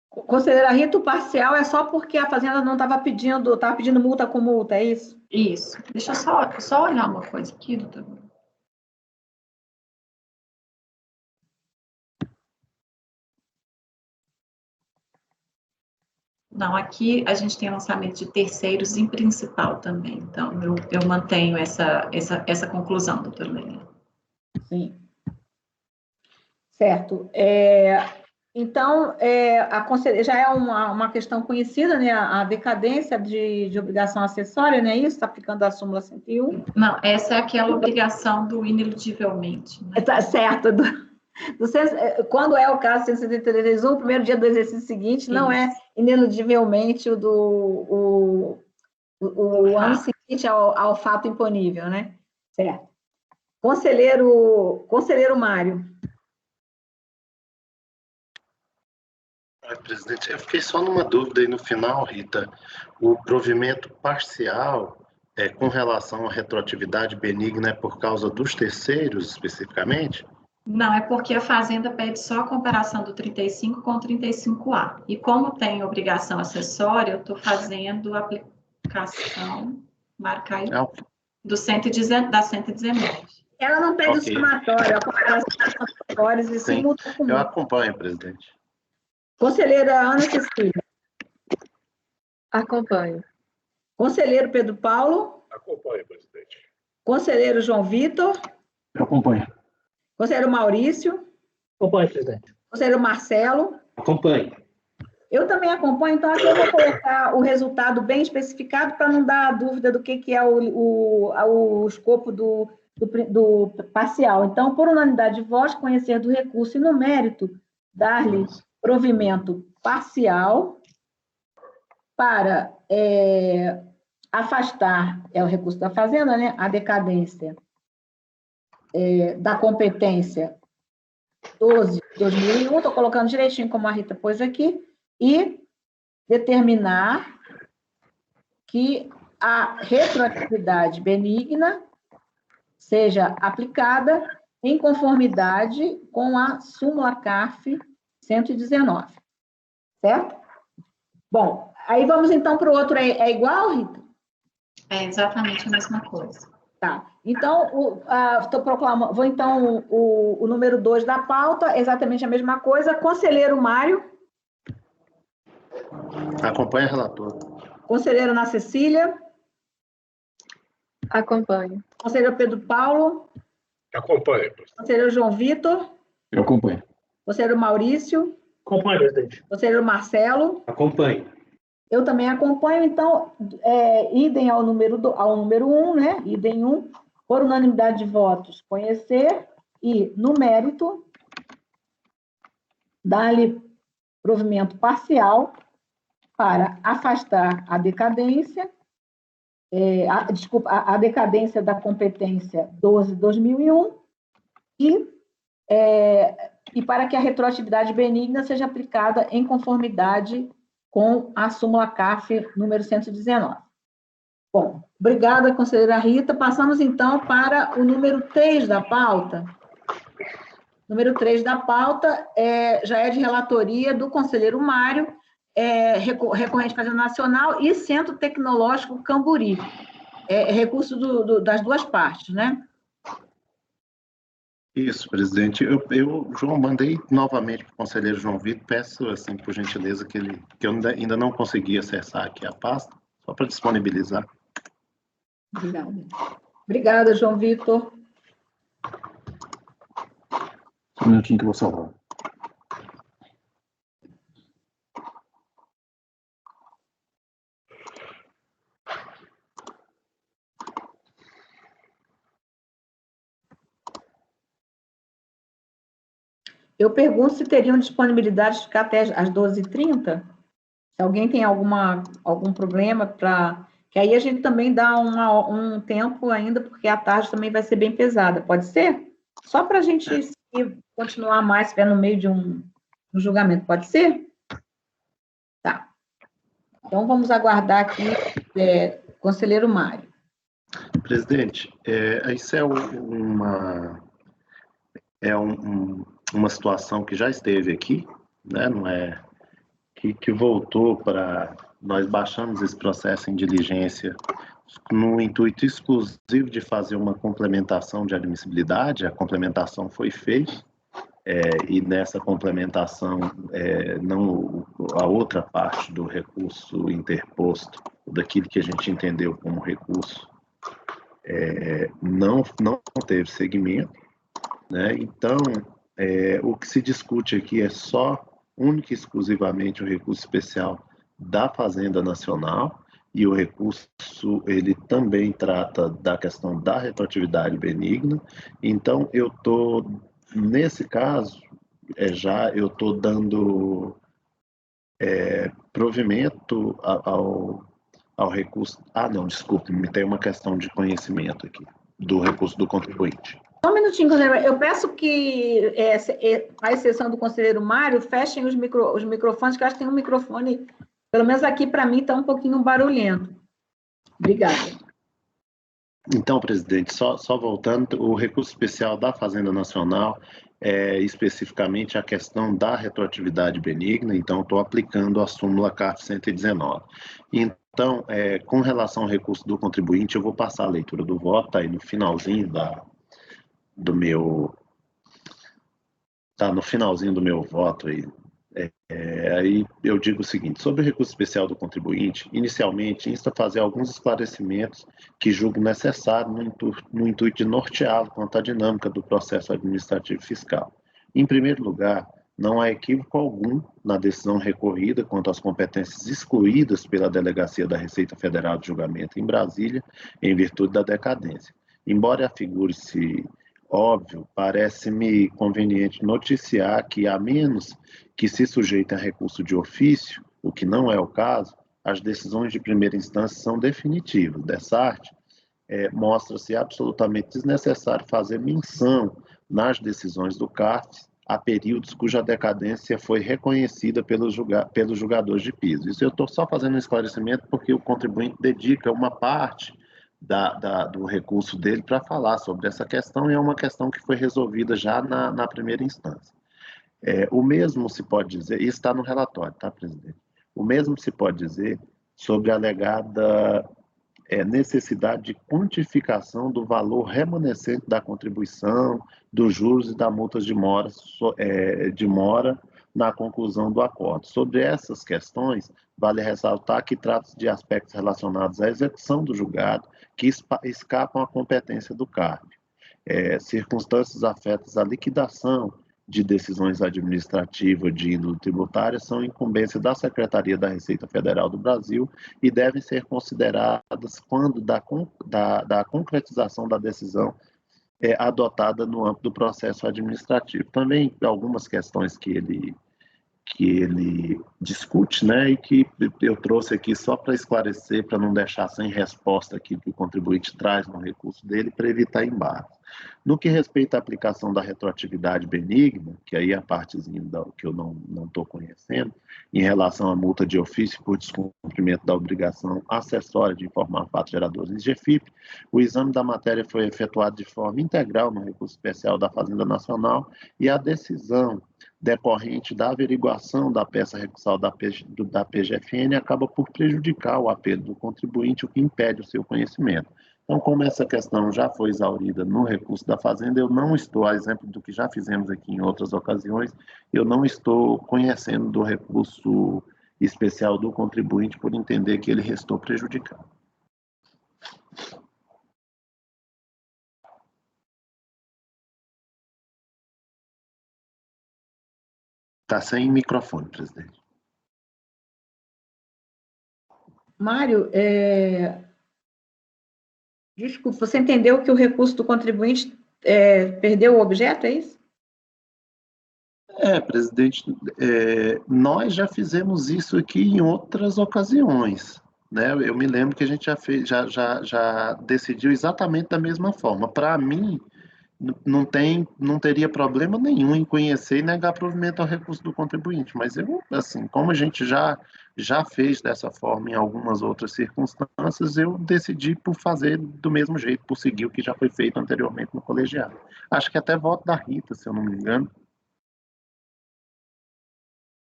Conselheira Rita, o parcial é só porque a Fazenda não estava pedindo multa com multa, é isso? Isso. Deixa eu só olhar uma coisa aqui, doutor. Não, aqui a gente tem lançamento de terceiros em principal também. Então, eu mantenho essa conclusão, doutora Helena. Sim. Certo. Então, já é uma questão conhecida, né? A decadência de obrigação acessória, não é isso? Está aplicando a súmula 101? Não, essa é aquela obrigação do ineludivelmente. Né? Tá certo. Quando é o caso 173.1, o primeiro dia do exercício seguinte não é ineludivelmente o ano seguinte ao fato imponível, né? Certo. Conselheiro Mário. Presidente, eu fiquei só numa dúvida aí no final, Rita. O provimento parcial com relação à retroatividade benigna é por causa dos terceiros, especificamente? Não, é porque a Fazenda pede só a comparação do 35 com o 35A. E como tem obrigação acessória, eu estou fazendo a aplicação, marcar aí, da 119. Ela não pede o somatório, a comparação dos somatórios e simulta com. Eu acompanho, presidente. Conselheira Ana Cecília. Acompanho. Conselheiro Pedro Paulo. Acompanho, presidente. Conselheiro João Vitor. Eu acompanho. Conselheiro Maurício. Acompanho, presidente. Conselheiro Marcelo. Acompanho. Eu também acompanho, então aqui eu vou colocar o resultado bem especificado para não dar dúvida do que é o escopo do parcial. Então, por unanimidade de votos, conhecer do recurso e no mérito, dar-lhe provimento parcial para afastar, é o recurso da Fazenda, né, a decadência da competência 12 de 2001, estou colocando direitinho como a Rita pôs aqui, e determinar que a retroatividade benigna seja aplicada em conformidade com a súmula CARF 119. Certo? Bom, aí vamos então para o outro. É igual, Rita? É exatamente a mesma coisa. Tá. Então, estou proclamando. Vou então o número 2 da pauta, exatamente a mesma coisa. Conselheiro Mário. Acompanha, relator. Conselheira Ana Cecília. Acompanho. Conselheiro Pedro Paulo. Acompanho. Conselheiro João Vitor. Eu acompanho. Conselheiro Maurício. Acompanho, presidente. Conselheiro Marcelo. Acompanho. Eu também acompanho, então, idem ao número 1, né? Idem 1, por unanimidade de votos, conhecer e, no mérito, dar-lhe provimento parcial para afastar a decadência, a decadência da competência 12/2001 e para que a retroatividade benigna seja aplicada em conformidade com a súmula CARF número 119. Bom, obrigada, conselheira Rita. Passamos, então, para o número 3 da pauta. Número 3 da pauta já é de relatoria do conselheiro Mário, recorrente Fazenda Nacional e Centro Tecnológico Camburi. Recurso das duas partes, né? Isso, presidente. Eu João, mandei novamente para o conselheiro João Vitor, peço, assim, por gentileza, que eu ainda não consegui acessar aqui a pasta, só para disponibilizar. Obrigada. Obrigada, João Vitor. Só um minutinho que eu vou salvar. Eu pergunto se teriam disponibilidade de ficar até às 12h30. Se alguém tem algum problema para... Que aí a gente também dá um tempo ainda, porque a tarde também vai ser bem pesada. Pode ser? Só para a gente continuar mais, se estiver no meio de um julgamento. Pode ser? Tá. Então, vamos aguardar aqui, conselheiro Mário. Presidente, isso é uma situação que já esteve aqui, né? Não é que voltou para... Nós baixamos esse processo em diligência no intuito exclusivo de fazer uma complementação de admissibilidade. A complementação foi feita, e nessa complementação, a outra parte do recurso interposto, daquilo que a gente entendeu como recurso, não teve seguimento, né? Então, o que se discute aqui é só única e exclusivamente o recurso especial da Fazenda Nacional, e o recurso ele também trata da questão da retroatividade benigna. Então, eu estou, nesse caso, eu estou dando provimento ao recurso. Ah, não, desculpe, me tem uma questão de conhecimento aqui, do recurso do contribuinte. Só um minutinho, conselheiro. Eu peço que, à exceção do conselheiro Mário, fechem os microfones, que eu acho que tem um microfone, pelo menos aqui para mim, está um pouquinho barulhento. Obrigada. Então, presidente, só voltando, o recurso especial da Fazenda Nacional é especificamente a questão da retroatividade benigna, então estou aplicando a súmula CARF 119. Então, com relação ao recurso do contribuinte, eu vou passar a leitura do voto, tá aí no finalzinho no finalzinho do meu voto aí. Aí eu digo o seguinte: sobre o recurso especial do contribuinte, inicialmente insta a fazer alguns esclarecimentos que julgo necessário no intuito de norteá-lo quanto à dinâmica do processo administrativo fiscal. Em primeiro lugar, não há equívoco algum na decisão recorrida quanto às competências excluídas pela Delegacia da Receita Federal de Julgamento em Brasília, em virtude da decadência. Embora afigure-se óbvio, parece-me conveniente noticiar que, a menos que se sujeite a recurso de ofício, o que não é o caso, as decisões de primeira instância são definitivas. Dessa arte, mostra-se absolutamente desnecessário fazer menção nas decisões do CARF a períodos cuja decadência foi reconhecida pelos julgadores de piso. Isso eu estou só fazendo um esclarecimento porque o contribuinte dedica uma parte do recurso dele para falar sobre essa questão, e é uma questão que foi resolvida já na primeira instância. O mesmo se pode dizer, isso está no relatório, tá, presidente? O mesmo se pode dizer sobre a alegada necessidade de quantificação do valor remanescente da contribuição, dos juros e das multas de mora na conclusão do acordo. Sobre essas questões, vale ressaltar que trata-se de aspectos relacionados à execução do julgado que escapam à competência do CARF. Circunstâncias afetas à liquidação de decisões administrativas de índole tributária são incumbência da Secretaria da Receita Federal do Brasil e devem ser consideradas quando da concretização da decisão adotada no âmbito do processo administrativo. Também algumas questões que ele discute, né, e que eu trouxe aqui só para esclarecer, para não deixar sem resposta aquilo que o contribuinte traz no recurso dele, para evitar embargos. No que respeita à aplicação da retroatividade benigna, que aí é a partezinha que eu não estou conhecendo, em relação à multa de ofício por descumprimento da obrigação acessória de informar fatos geradores em GFIP, o exame da matéria foi efetuado de forma integral no recurso especial da Fazenda Nacional e a decisão decorrente da averiguação da peça recursal da PGFN acaba por prejudicar o apelo do contribuinte, o que impede o seu conhecimento. Então, como essa questão já foi exaurida no recurso da Fazenda, eu não estou, a exemplo do que já fizemos aqui em outras ocasiões, eu não estou conhecendo do recurso especial do contribuinte por entender que ele restou prejudicado. Está sem microfone, presidente. Mário, desculpa, você entendeu que o recurso do contribuinte perdeu o objeto, é isso? Presidente, nós já fizemos isso aqui em outras ocasiões, né? Eu me lembro que a gente já decidiu exatamente da mesma forma. Para mim, não teria problema nenhum em conhecer e negar provimento ao recurso do contribuinte, mas eu, assim, como a gente já fez dessa forma em algumas outras circunstâncias, eu decidi por fazer do mesmo jeito, por seguir o que já foi feito anteriormente no colegiado. Acho que até voto da Rita, se eu não me engano.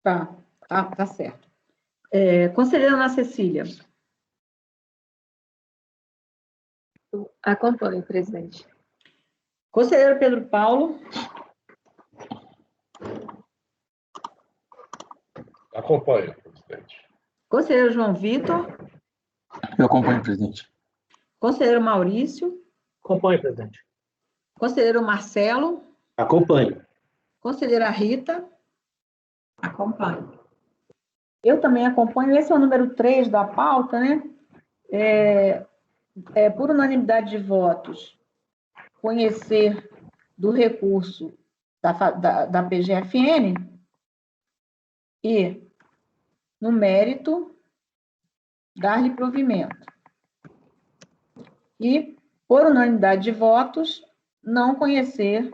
Tá certo. Conselheira Ana Cecília. Acompanho, presidente. Conselheiro Pedro Paulo. Acompanho, presidente. Conselheiro João Vitor. Eu acompanho, presidente. Conselheiro Maurício. Acompanho, presidente. Conselheiro Marcelo. Acompanho. Conselheira Rita. Acompanho. Eu também acompanho. Esse é o número 3 da pauta, né? Por unanimidade de votos, conhecer do recurso da PGFN e, no mérito, dar-lhe provimento. E, por unanimidade de votos, não conhecer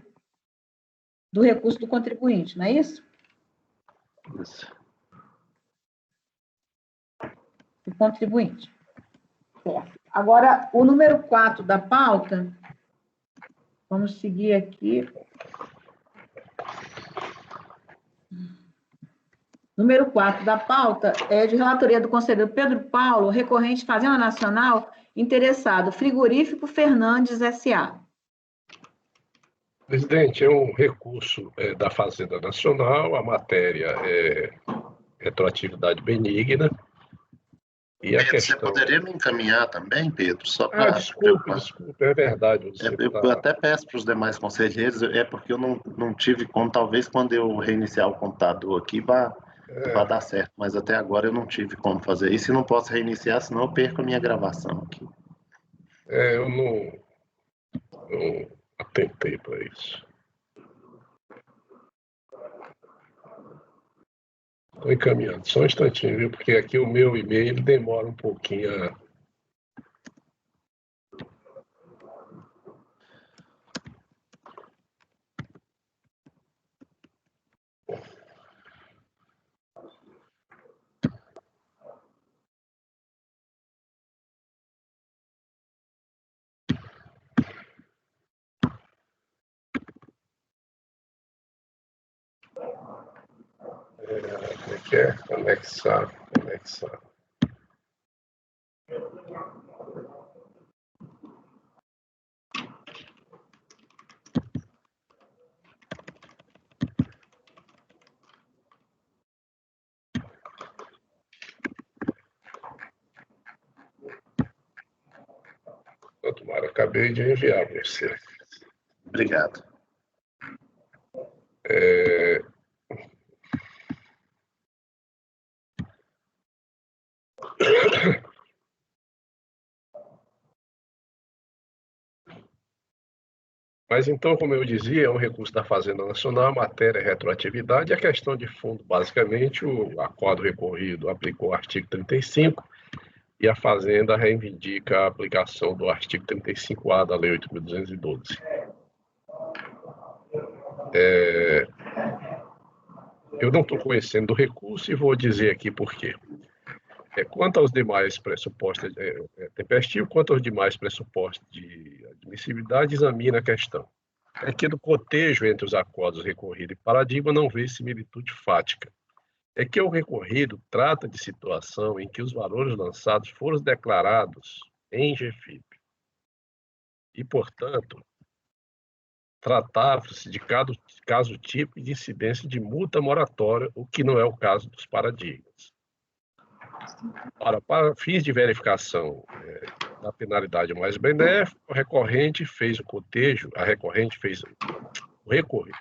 do recurso do contribuinte, não é isso? Isso. Do contribuinte. Certo. Agora, o número 4 da pauta, vamos seguir aqui. Número 4 da pauta é de relatoria do conselheiro Pedro Paulo, recorrente Fazenda Nacional, interessado, Frigorífico Fernandes S.A. Presidente, é um recurso da Fazenda Nacional, a matéria é retroatividade benigna. E a Pedro, questão... você poderia me encaminhar também, Pedro? Só para... desculpe, é verdade. Eu até peço para os demais conselheiros, porque eu não tive como, talvez quando eu reiniciar o computador aqui vá dar certo, mas até agora eu não tive como fazer isso e não posso reiniciar, senão eu perco a minha gravação aqui. Eu não atentei para isso. Estou encaminhando, só um instantinho, viu? Porque aqui o meu e-mail demora um pouquinho a... Como é que é? Anexar. Tomara, acabei de enviar para você. Obrigado. Mas então, como eu dizia, é um recurso da Fazenda Nacional, matéria retroatividade, a questão de fundo, basicamente, o acordo recorrido aplicou o artigo 35 e a Fazenda reivindica a aplicação do artigo 35A da Lei 8.212. Eu não estou conhecendo o recurso e vou dizer aqui por quê. Quanto aos demais pressupostos tempestivos, quanto aos demais pressupostos de admissibilidade, examina a questão. É que no cotejo entre os acordos recorrido e paradigma não vê similitude fática. É que o recorrido trata de situação em que os valores lançados foram declarados em GFIP. E, portanto, tratava-se de caso típico de incidência de multa moratória, o que não é o caso dos paradigmas. Ora, para fins de verificação da penalidade mais benéfica, o recorrente fez o cotejo, a recorrente fez o recorrido.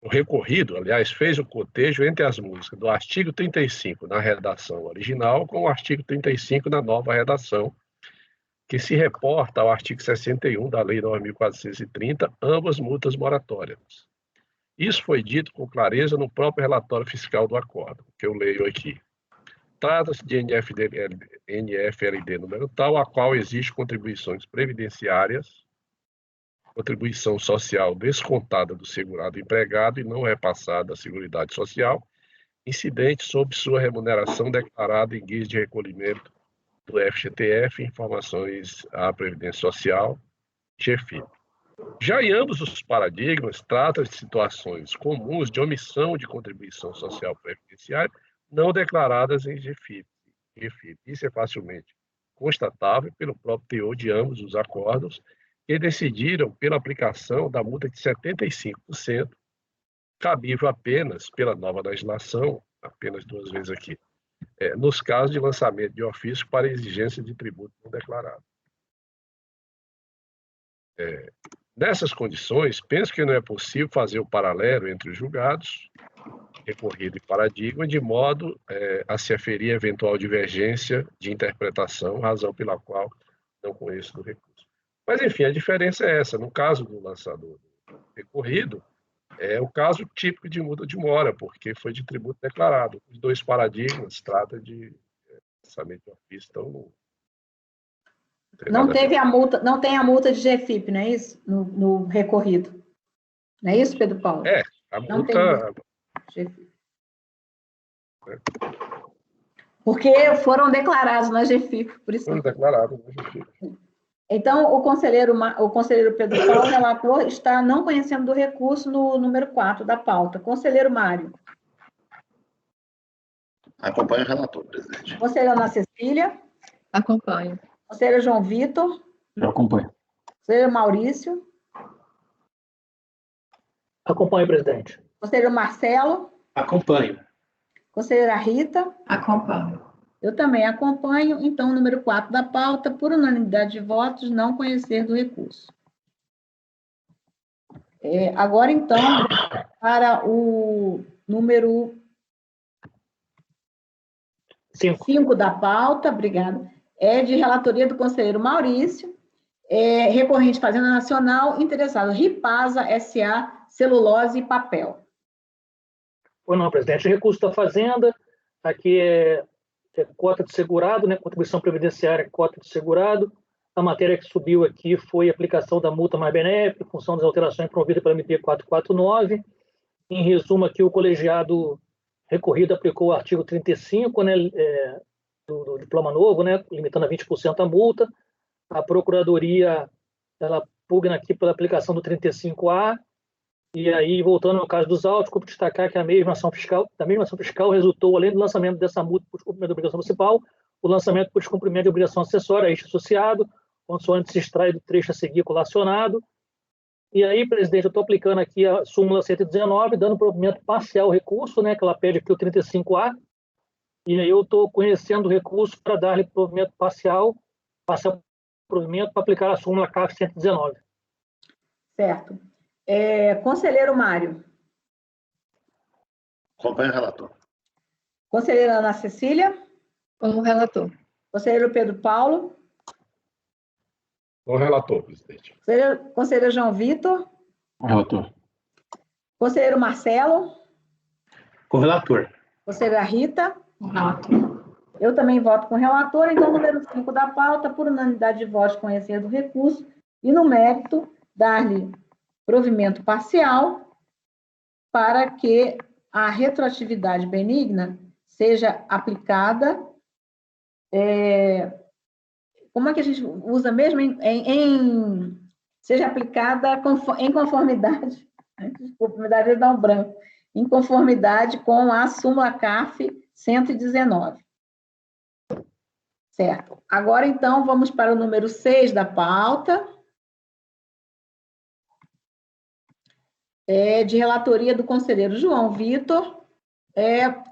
O recorrido, aliás, fez o cotejo entre as músicas do artigo 35 na redação original com o artigo 35 na nova redação, que se reporta ao artigo 61 da Lei 9.430, ambas multas moratórias. Isso foi dito com clareza no próprio relatório fiscal do acordo, que eu leio aqui. Trata-se de NFLD número tal, a qual existe contribuições previdenciárias, contribuição social descontada do segurado empregado e não repassada à Seguridade Social, incidente sobre sua remuneração declarada em guisa de recolhimento do FGTF, informações à Previdência Social, GFIP. Já em ambos os paradigmas, trata de situações comuns de omissão de contribuição social previdenciária não declaradas em GFIP. Isso é facilmente constatável pelo próprio teor de ambos os acordos, que decidiram pela aplicação da multa de 75%, cabível apenas pela nova legislação, apenas 2 vezes aqui, nos casos de lançamento de ofício para exigência de tributo não declarado. Nessas condições, penso que não é possível fazer o paralelo entre os julgados, recorrido e paradigma, de modo a se aferir eventual divergência de interpretação, razão pela qual não conheço do recurso. Mas, enfim, a diferença é essa. No caso do lançador recorrido, é o caso típico de multa de mora, porque foi de tributo declarado. Os dois paradigmas trata de lançamento de ofício, então não teve a multa, não tem a multa de GFIP, não é isso? No recorrido. Não é isso, Pedro Paulo? A multa... Não tem multa de GFIP. Porque foram declarados na GFIP, por isso. Foram declarados na GFIP. Então, o conselheiro Pedro Paulo, relator, está não conhecendo do recurso no número 4 da pauta. Conselheiro Mário. Acompanho o relator, presidente. Conselheira Ana Cecília. Acompanho. Conselheiro João Vitor. Eu acompanho. Conselheiro Maurício. Acompanho, presidente. Conselheiro Marcelo. Acompanho. Conselheira Rita. Acompanho. Eu também acompanho. Então, número 4 da pauta, por unanimidade de votos, não conhecer do recurso. Agora, então, para o número 5 da pauta, obrigada, é de relatoria do conselheiro Maurício, recorrente Fazenda Nacional, interessado, Ripasa S.A., celulose e papel. Pois não, presidente. O recurso da Fazenda, aqui é cota de segurado, né? Contribuição previdenciária, cota de segurado. A matéria que subiu aqui foi a aplicação da multa mais benéfica, em função das alterações promovidas pela MP 449. Em resumo, aqui o colegiado recorrido aplicou o artigo 35, né, do diploma novo, né, limitando a 20% a multa. A Procuradoria ela pugna aqui pela aplicação do 35A. E aí, voltando ao caso dos autos, como destacar que a mesma ação fiscal resultou, além do lançamento dessa multa por descumprimento de obrigação municipal, o lançamento por descumprimento de obrigação acessória a este associado, consoante se extrai do trecho a seguir colacionado. E aí, presidente, eu estou aplicando aqui a súmula 119, dando provimento parcial ao recurso, né, que ela pede aqui o 35A, e aí eu estou conhecendo o recurso para dar-lhe provimento parcial provimento para aplicar a súmula CAF 119. Certo. Conselheiro Mário. Acompanho o relator. Conselheira Ana Cecília. Como relator. Conselheiro Pedro Paulo. Com o relator, presidente. Conselheiro João Vitor. Com o relator. Conselheiro Marcelo. Com o relator. Conselheira Rita. Com o relator. Eu também voto com o relator. Então, número 5 da pauta, por unanimidade de votos, conhecer do recurso e, no mérito, dar-lhe provimento parcial para que a retroatividade benigna seja aplicada, como é que a gente usa mesmo? Seja aplicada em conformidade, desculpa, me dá dar um branco, em conformidade com a súmula CAF 119. Certo. Agora, então, vamos para o número 6 da pauta, de relatoria do conselheiro João Vitor,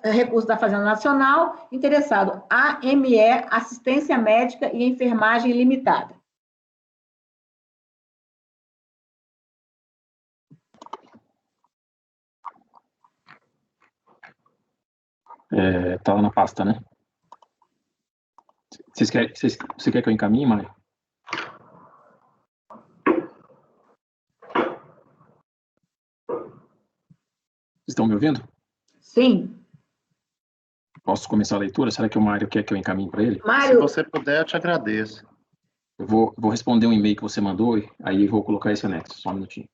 recurso da Fazenda Nacional, interessado, AME, Assistência Médica e Enfermagem Limitada. Tá lá na pasta, né? Você quer que eu encaminhe, Mário? Estão me ouvindo? Sim. Posso começar a leitura? Será que o Mário quer que eu encaminhe para ele? Mário... Se você puder, eu te agradeço. Eu vou responder um e-mail que você mandou, e aí vou colocar esse anexo. Só um minutinho.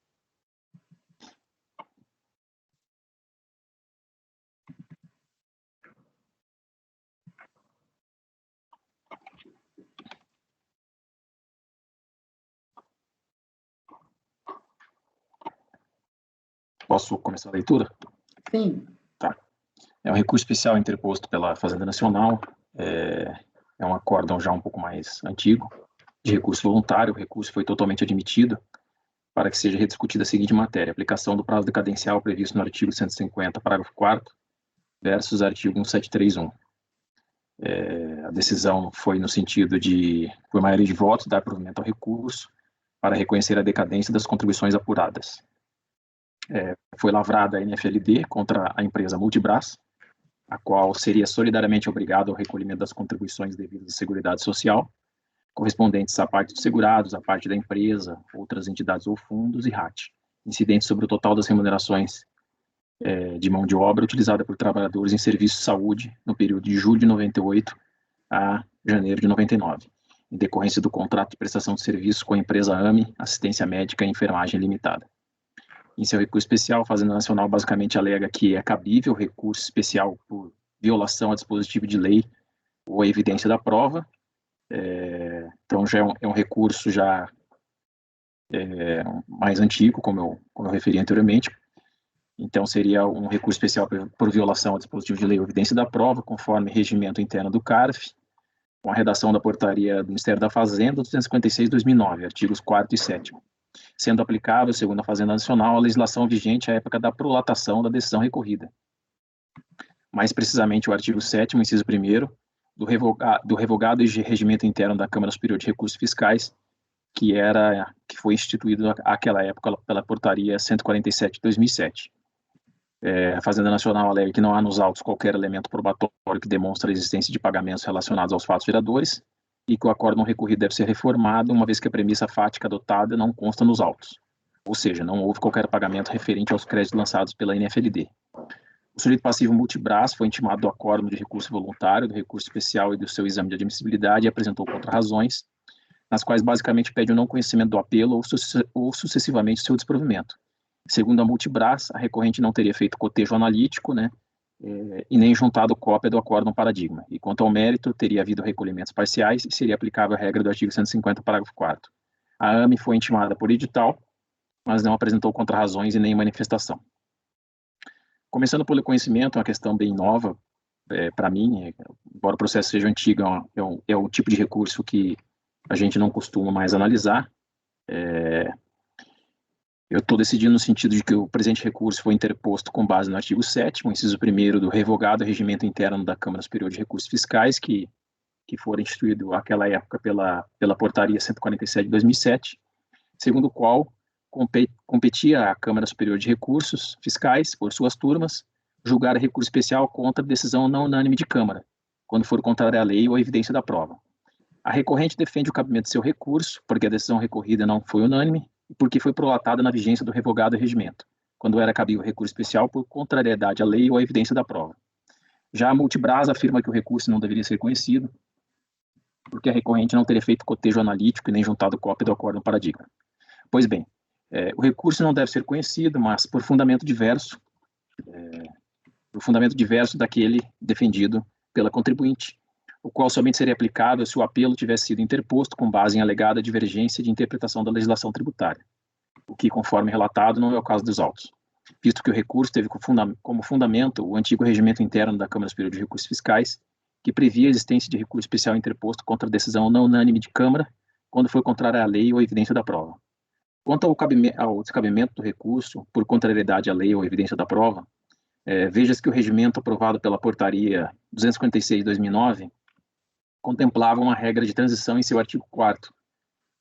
Posso começar a leitura? Sim. Tá. É um recurso especial interposto pela Fazenda Nacional, é um acórdão já um pouco mais antigo, de recurso voluntário. O recurso foi totalmente admitido para que seja rediscutida a seguinte matéria: aplicação do prazo decadencial previsto no artigo 150, parágrafo 4º, versus artigo 1731. A decisão foi no sentido de, por maioria de votos, dar provimento ao recurso, para reconhecer a decadência das contribuições apuradas. Foi lavrada a NFLD contra a empresa Multibras, a qual seria solidariamente obrigada ao recolhimento das contribuições devidas à Seguridade Social, correspondentes à parte dos segurados, à parte da empresa, outras entidades ou fundos e RAT, incidentes sobre o total das remunerações de mão de obra utilizada por trabalhadores em serviço de saúde no período de julho de 98 a janeiro de 99, em decorrência do contrato de prestação de serviços com a empresa AME, Assistência Médica e Enfermagem Limitada. Em seu recurso especial, a Fazenda Nacional basicamente alega que é cabível recurso especial por violação a dispositivo de lei ou a evidência da prova. Então, já é um recurso já mais antigo, como eu referi anteriormente. Então, seria um recurso especial por violação a dispositivo de lei ou evidência da prova, conforme regimento interno do CARF, com a redação da portaria do Ministério da Fazenda, 256/2009, artigos 4º e 7º. Sendo aplicável, segundo a Fazenda Nacional, a legislação vigente à época da prolatação da decisão recorrida. Mais precisamente, o artigo 7º, inciso 1º, do revogado e regimento interno da Câmara Superior de Recursos Fiscais, que foi instituído naquela época pela portaria 147 de 2007. A Fazenda Nacional alega que não há nos autos qualquer elemento probatório que demonstre a existência de pagamentos relacionados aos fatos geradores, e que o acórdão recorrido deve ser reformado, uma vez que a premissa fática adotada não consta nos autos. Ou seja, não houve qualquer pagamento referente aos créditos lançados pela NFLD. O sujeito passivo Multibras foi intimado do acórdão de recurso voluntário, do recurso especial e do seu exame de admissibilidade e apresentou contra-razões, nas quais basicamente pede o não conhecimento do apelo ou sucessivamente seu desprovimento. Segundo a Multibras, a recorrente não teria feito cotejo analítico, e nem juntado cópia do acórdão paradigma. E quanto ao mérito, teria havido recolhimentos parciais e seria aplicável a regra do artigo 150, parágrafo 4º. A AME foi intimada por edital, mas não apresentou contra-razões e nem manifestação. Começando pelo conhecimento, é uma questão bem nova para mim, embora o processo seja antigo, é um tipo de recurso que a gente não costuma mais analisar. Eu estou decidindo no sentido de que o presente recurso foi interposto com base no artigo 7º, inciso 1º do revogado regimento interno da Câmara Superior de Recursos Fiscais, que foram instituído naquela época pela portaria 147 de 2007, segundo o qual competia à Câmara Superior de Recursos Fiscais, por suas turmas, julgar recurso especial contra decisão não unânime de Câmara, quando for contrária à lei ou à evidência da prova. A recorrente defende o cabimento de seu recurso, porque a decisão recorrida não foi unânime, e porque foi prolatada na vigência do revogado regimento, quando era cabível recurso especial por contrariedade à lei ou à evidência da prova. Já a Multibras afirma que o recurso não deveria ser conhecido, porque a recorrente não teria feito cotejo analítico e nem juntado cópia do acórdão paradigma. Pois bem, o recurso não deve ser conhecido, mas por fundamento diverso daquele defendido pela contribuinte, o qual somente seria aplicável se o apelo tivesse sido interposto com base em alegada divergência de interpretação da legislação tributária, o que, conforme relatado, não é o caso dos autos, visto que o recurso teve como fundamento o antigo regimento interno da Câmara Superior de Recursos Fiscais, que previa a existência de recurso especial interposto contra a decisão não unânime de Câmara, quando for contrária à lei ou à evidência da prova. Quanto ao descabimento do recurso por contrariedade à lei ou à evidência da prova, veja-se que o regimento aprovado pela portaria 256 de 2009 contemplava uma regra de transição em seu artigo 4º,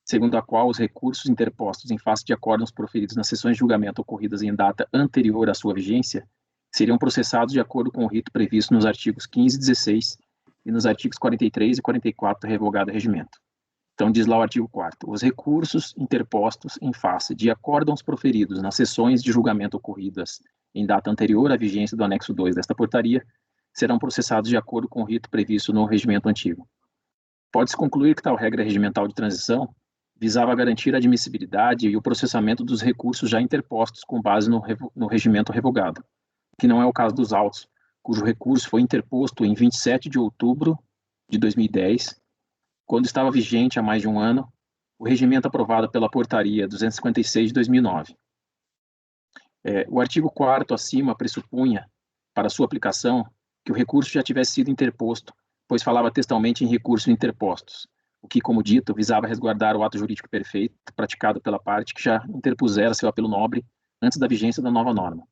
segundo a qual os recursos interpostos em face de acórdãos proferidos nas sessões de julgamento ocorridas em data anterior à sua vigência seriam processados de acordo com o rito previsto nos artigos 15 e 16 e nos artigos 43 e 44 do revogado regimento. Então, diz lá o artigo 4º, os recursos interpostos em face de acórdãos proferidos nas sessões de julgamento ocorridas em data anterior à vigência do anexo 2 desta portaria serão processados de acordo com o rito previsto no regimento antigo. Pode-se concluir que tal regra regimental de transição visava garantir a admissibilidade e o processamento dos recursos já interpostos com base no regimento revogado, que não é o caso dos autos, cujo recurso foi interposto em 27 de outubro de 2010, quando estava vigente há mais de um ano o regimento aprovado pela portaria 256 de 2009. O artigo 4º acima pressupunha, para sua aplicação, que o recurso já tivesse sido interposto, pois falava textualmente em recursos interpostos, o que, como dito, visava resguardar o ato jurídico perfeito praticado pela parte que já interpusera seu apelo nobre antes da vigência da nova norma.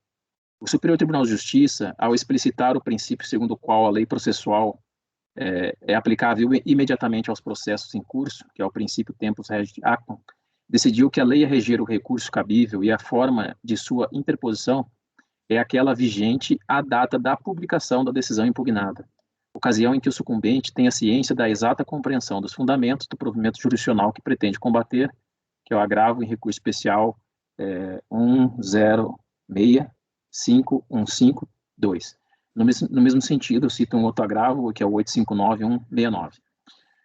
O Superior Tribunal de Justiça, ao explicitar o princípio segundo o qual a lei processual é aplicável imediatamente aos processos em curso, que é o princípio tempus regit actum, decidiu que a lei a reger o recurso cabível e a forma de sua interposição é aquela vigente à data da publicação da decisão impugnada, ocasião em que o sucumbente tenha ciência da exata compreensão dos fundamentos do provimento jurisdicional que pretende combater, que é o agravo em recurso especial 1065152. No mesmo sentido, eu cito um outro agravo, que é o 859.169.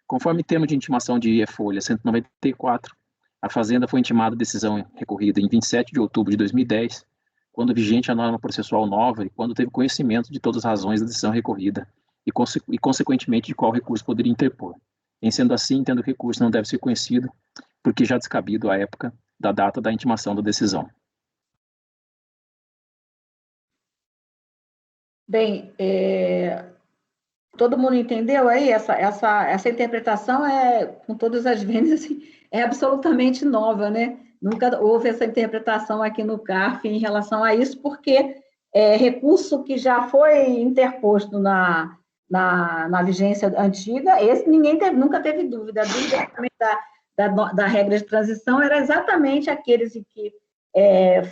Conforme termo de intimação de folha 194, a Fazenda foi intimada a decisão recorrida em 27 de outubro de 2010, quando vigente a norma processual nova e quando teve conhecimento de todas as razões da decisão recorrida e consequentemente, de qual recurso poderia interpor. Em sendo assim, entendo que o recurso não deve ser conhecido, porque já descabido à época da data da intimação da decisão. Bem, todo mundo entendeu aí? Essa interpretação com todas as vendas, assim, é absolutamente nova, né? Nunca houve essa interpretação aqui no CARF em relação a isso, porque recurso que já foi interposto na vigência antiga, esse nunca teve dúvida. A dúvida também da regra de transição era exatamente aqueles em que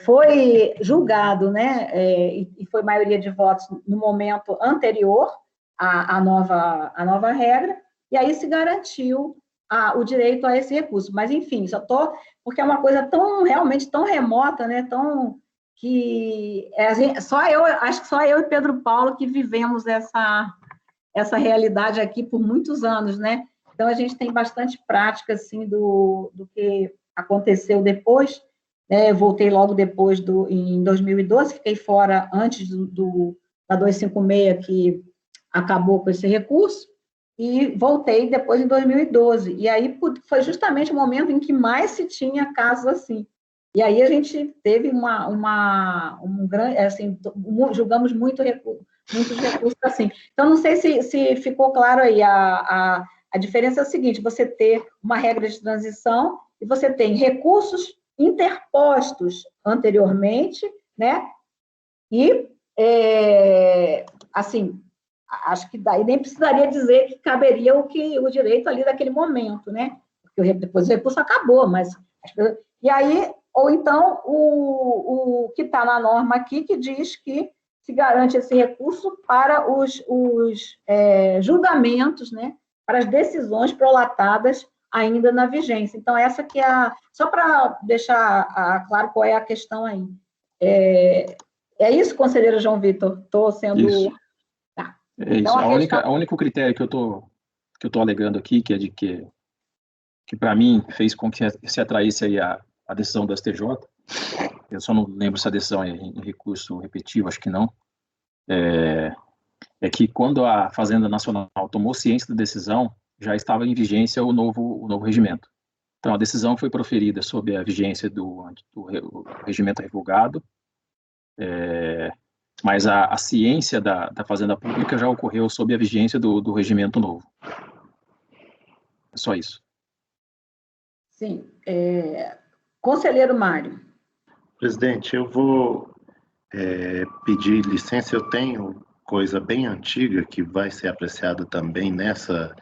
foi julgado, né, e foi maioria de votos no momento anterior à nova regra, e aí se garantiu o direito a esse recurso. Mas, enfim, porque é uma coisa realmente tão remota, né, que acho que só eu e Pedro Paulo que vivemos essa realidade aqui por muitos anos, né? Então, a gente tem bastante prática, assim, do que aconteceu depois, né? Eu voltei logo depois, em 2012, fiquei fora antes da 256, que acabou com esse recurso, e voltei depois em 2012. E aí foi justamente o momento em que mais se tinha casos assim. E aí a gente teve um grande, assim, julgamos muitos recursos assim. Então, não sei se ficou claro aí. A diferença é o seguinte: você ter uma regra de transição e você tem recursos interpostos anteriormente, né? E, assim, acho que daí nem precisaria dizer que caberia o direito ali daquele momento, né? Porque depois o recurso acabou, mas... E aí, ou então, o que está na norma aqui, que diz que se garante esse recurso para os julgamentos, né? Para as decisões prolatadas ainda na vigência. Então, essa que só para deixar claro qual é a questão aí. É isso, conselheiro João Vitor? Estou sendo... Isso. Tá. É isso. Então, o único critério que eu tô alegando aqui, que é de que para mim fez com que se atraísse aí a decisão do STJ, eu só não lembro se a decisão é em recurso repetitivo, acho que não, é que quando a Fazenda Nacional tomou ciência da decisão, já estava em vigência o novo regimento. Então, a decisão foi proferida sob a vigência do regimento revogado, mas a ciência da Fazenda Pública já ocorreu sob a vigência do regimento novo. É só isso. Sim. Conselheiro Mário. Presidente, eu vou pedir licença. Eu tenho coisa bem antiga que vai ser apreciada também nessa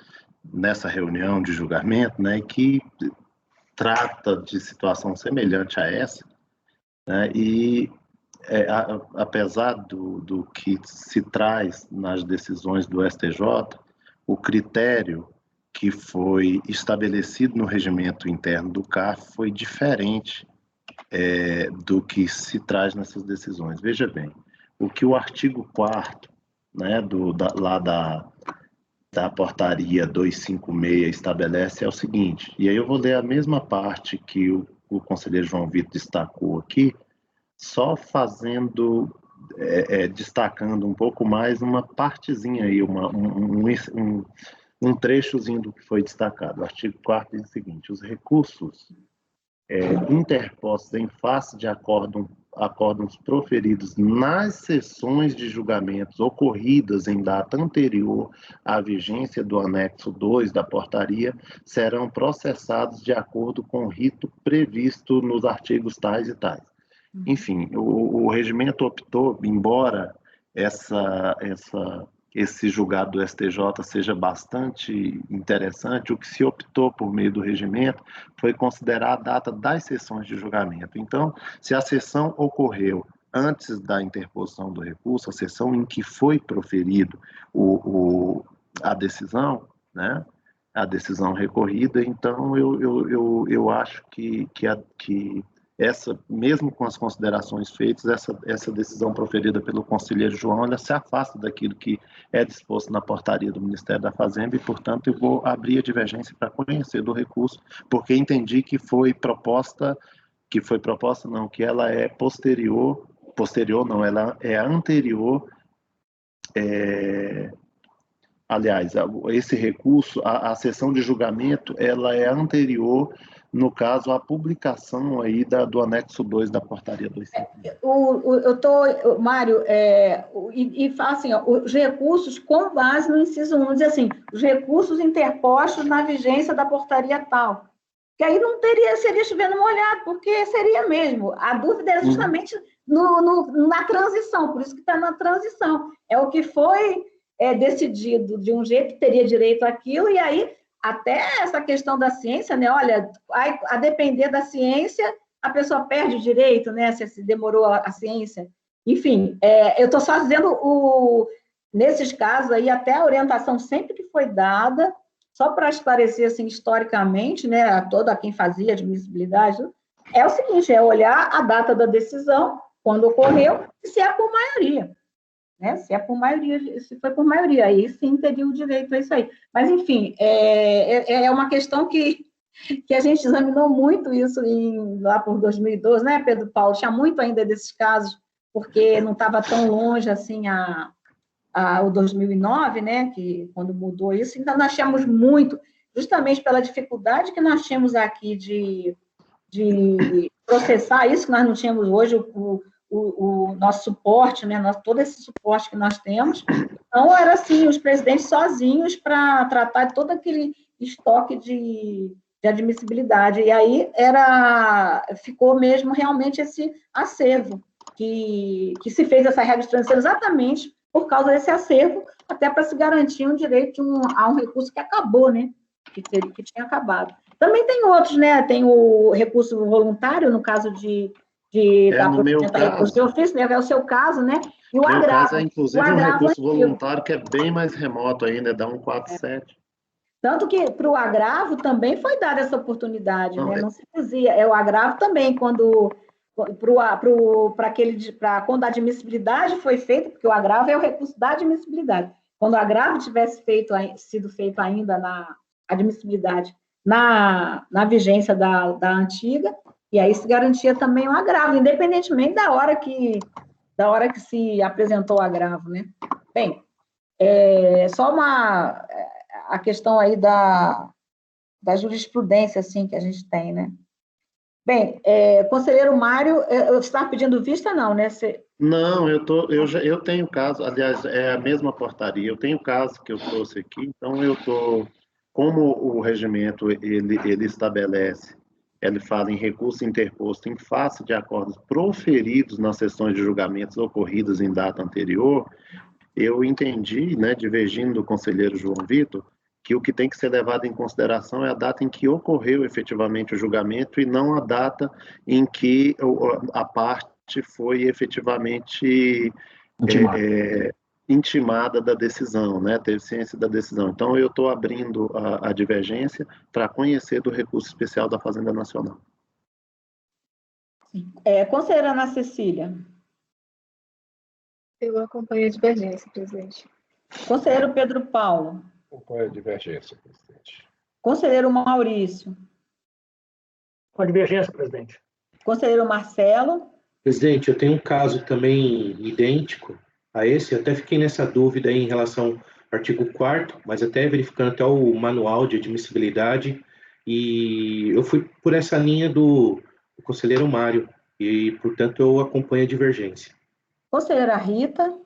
reunião de julgamento, né, que trata de situação semelhante a essa, né, e apesar do que se traz nas decisões do STJ, o critério que foi estabelecido no regimento interno do CARF foi diferente do que se traz nessas decisões. Veja bem, o que o artigo 4º, né, da portaria 256 estabelece é o seguinte, e aí eu vou ler a mesma parte que o conselheiro João Vitor destacou aqui, só destacando um pouco mais uma partezinha aí, um trechozinho do que foi destacado. O artigo 4º diz o seguinte: os recursos interpostos em face de acórdãos proferidos nas sessões de julgamentos ocorridas em data anterior à vigência do anexo 2 da portaria serão processados de acordo com o rito previsto nos artigos tais e tais. Enfim, o regimento optou, embora esse julgado do STJ seja bastante interessante. O que se optou por meio do regimento foi considerar a data das sessões de julgamento. Então, se a sessão ocorreu antes da interposição do recurso, a sessão em que foi proferido a decisão, né, a decisão recorrida, então eu acho que essa, mesmo com as considerações feitas, essa decisão proferida pelo conselheiro João, ela se afasta daquilo que é disposto na portaria do Ministério da Fazenda e, portanto, eu vou abrir a divergência para conhecer do recurso, porque entendi que que ela é ela é anterior, aliás, esse recurso, a sessão de julgamento, ela é anterior, no caso, à publicação aí do anexo 2 da portaria 251. Mário, e fala assim, ó, os recursos com base no inciso 1, diz assim, os recursos interpostos na vigência da portaria tal. Que aí não seria chovendo molhado, porque seria mesmo. A dúvida é justamente na transição, por isso que está na transição. É o que foi decidido de um jeito que teria direito àquilo, e aí até essa questão da ciência, né? Olha, a depender da ciência, a pessoa perde o direito, né? Se demorou a ciência. Enfim, eu estou só dizendo, nesses casos aí, até a orientação sempre que foi dada, só para esclarecer, assim, historicamente, né, a quem fazia admissibilidade, é o seguinte, é olhar a data da decisão, quando ocorreu, e se é por maioria. Né? Se foi por maioria, aí sim teria o direito a isso aí. Mas, enfim, é uma questão que a gente examinou muito isso lá por 2012, né, Pedro Paulo? Tinha muito ainda desses casos, porque não estava tão longe assim o 2009, né, que quando mudou isso, então nós tínhamos muito, justamente pela dificuldade que nós tínhamos aqui de processar isso, que nós não tínhamos hoje o nosso suporte, né, todo esse suporte que nós temos. Então, era assim, os presidentes sozinhos para tratar todo aquele estoque de admissibilidade. E aí ficou mesmo realmente esse acervo, que se fez essa regra de transição exatamente por causa desse acervo, até para se garantir um direito a um recurso que acabou, né, que tinha acabado. Também tem outros, né, tem o recurso voluntário, no caso no meu caso, de ofício, né, é o seu caso, né, e o agravo. Meu caso é, inclusive, um recurso voluntário que é bem mais remoto ainda, dá 147. Tanto que para o agravo também foi dada essa oportunidade, né, não se dizia, o agravo também, quando quando a admissibilidade foi feita, porque o agravo é o recurso da admissibilidade. Quando o agravo tivesse sido feito ainda na admissibilidade, na vigência da antiga, e aí se garantia também o agravo, independentemente da hora que se apresentou o agravo, né? Bem, só a questão aí da jurisprudência, assim, que a gente tem, né? Bem, conselheiro Mário, você está pedindo vista, não, né? Não, eu tenho caso, aliás, é a mesma portaria, eu tenho caso que eu trouxe aqui, então como o regimento, ele estabelece, ele fala em recurso interposto em face de acordos proferidos nas sessões de julgamentos ocorridos em data anterior, eu entendi, né, divergindo do conselheiro João Vitor, que o que tem que ser levado em consideração é a data em que ocorreu efetivamente o julgamento e não a data em que a parte foi efetivamente intimada da decisão, né? Teve ciência da decisão. Então, eu estou abrindo a divergência para conhecer do recurso especial da Fazenda Nacional. Conselheira Ana Cecília. Eu acompanho a divergência, presidente. Conselheiro Pedro Paulo. Acompanho a divergência, presidente. Conselheiro Maurício. Com a divergência, presidente. Conselheiro Marcelo. Presidente, eu tenho um caso também idêntico a esse, eu até fiquei nessa dúvida aí em relação ao artigo 4º, mas até verificando até o manual de admissibilidade, e eu fui por essa linha do conselheiro Mário, e, portanto, eu acompanho a divergência. Conselheira Rita.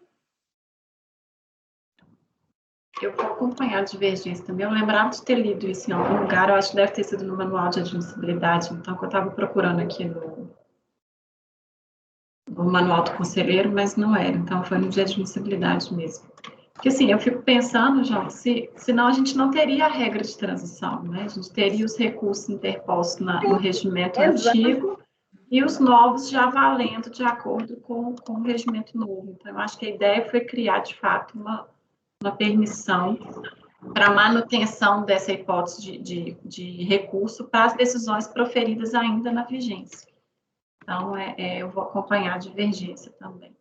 Eu vou acompanhar a divergência também. Eu lembrava de ter lido isso em algum lugar, eu acho que deve ter sido no manual de admissibilidade, então, que eu estava procurando aqui no manual do conselheiro, mas não era, então foi no de admissibilidade mesmo. Porque, assim, eu fico pensando, João, senão a gente não teria a regra de transição, né? A gente teria os recursos interpostos no regimento antigo e os novos já valendo de acordo com o regimento novo. Então, eu acho que a ideia foi criar, de fato, uma permissão para manutenção dessa hipótese de recurso para as decisões proferidas ainda na vigência. Então, eu vou acompanhar a divergência também.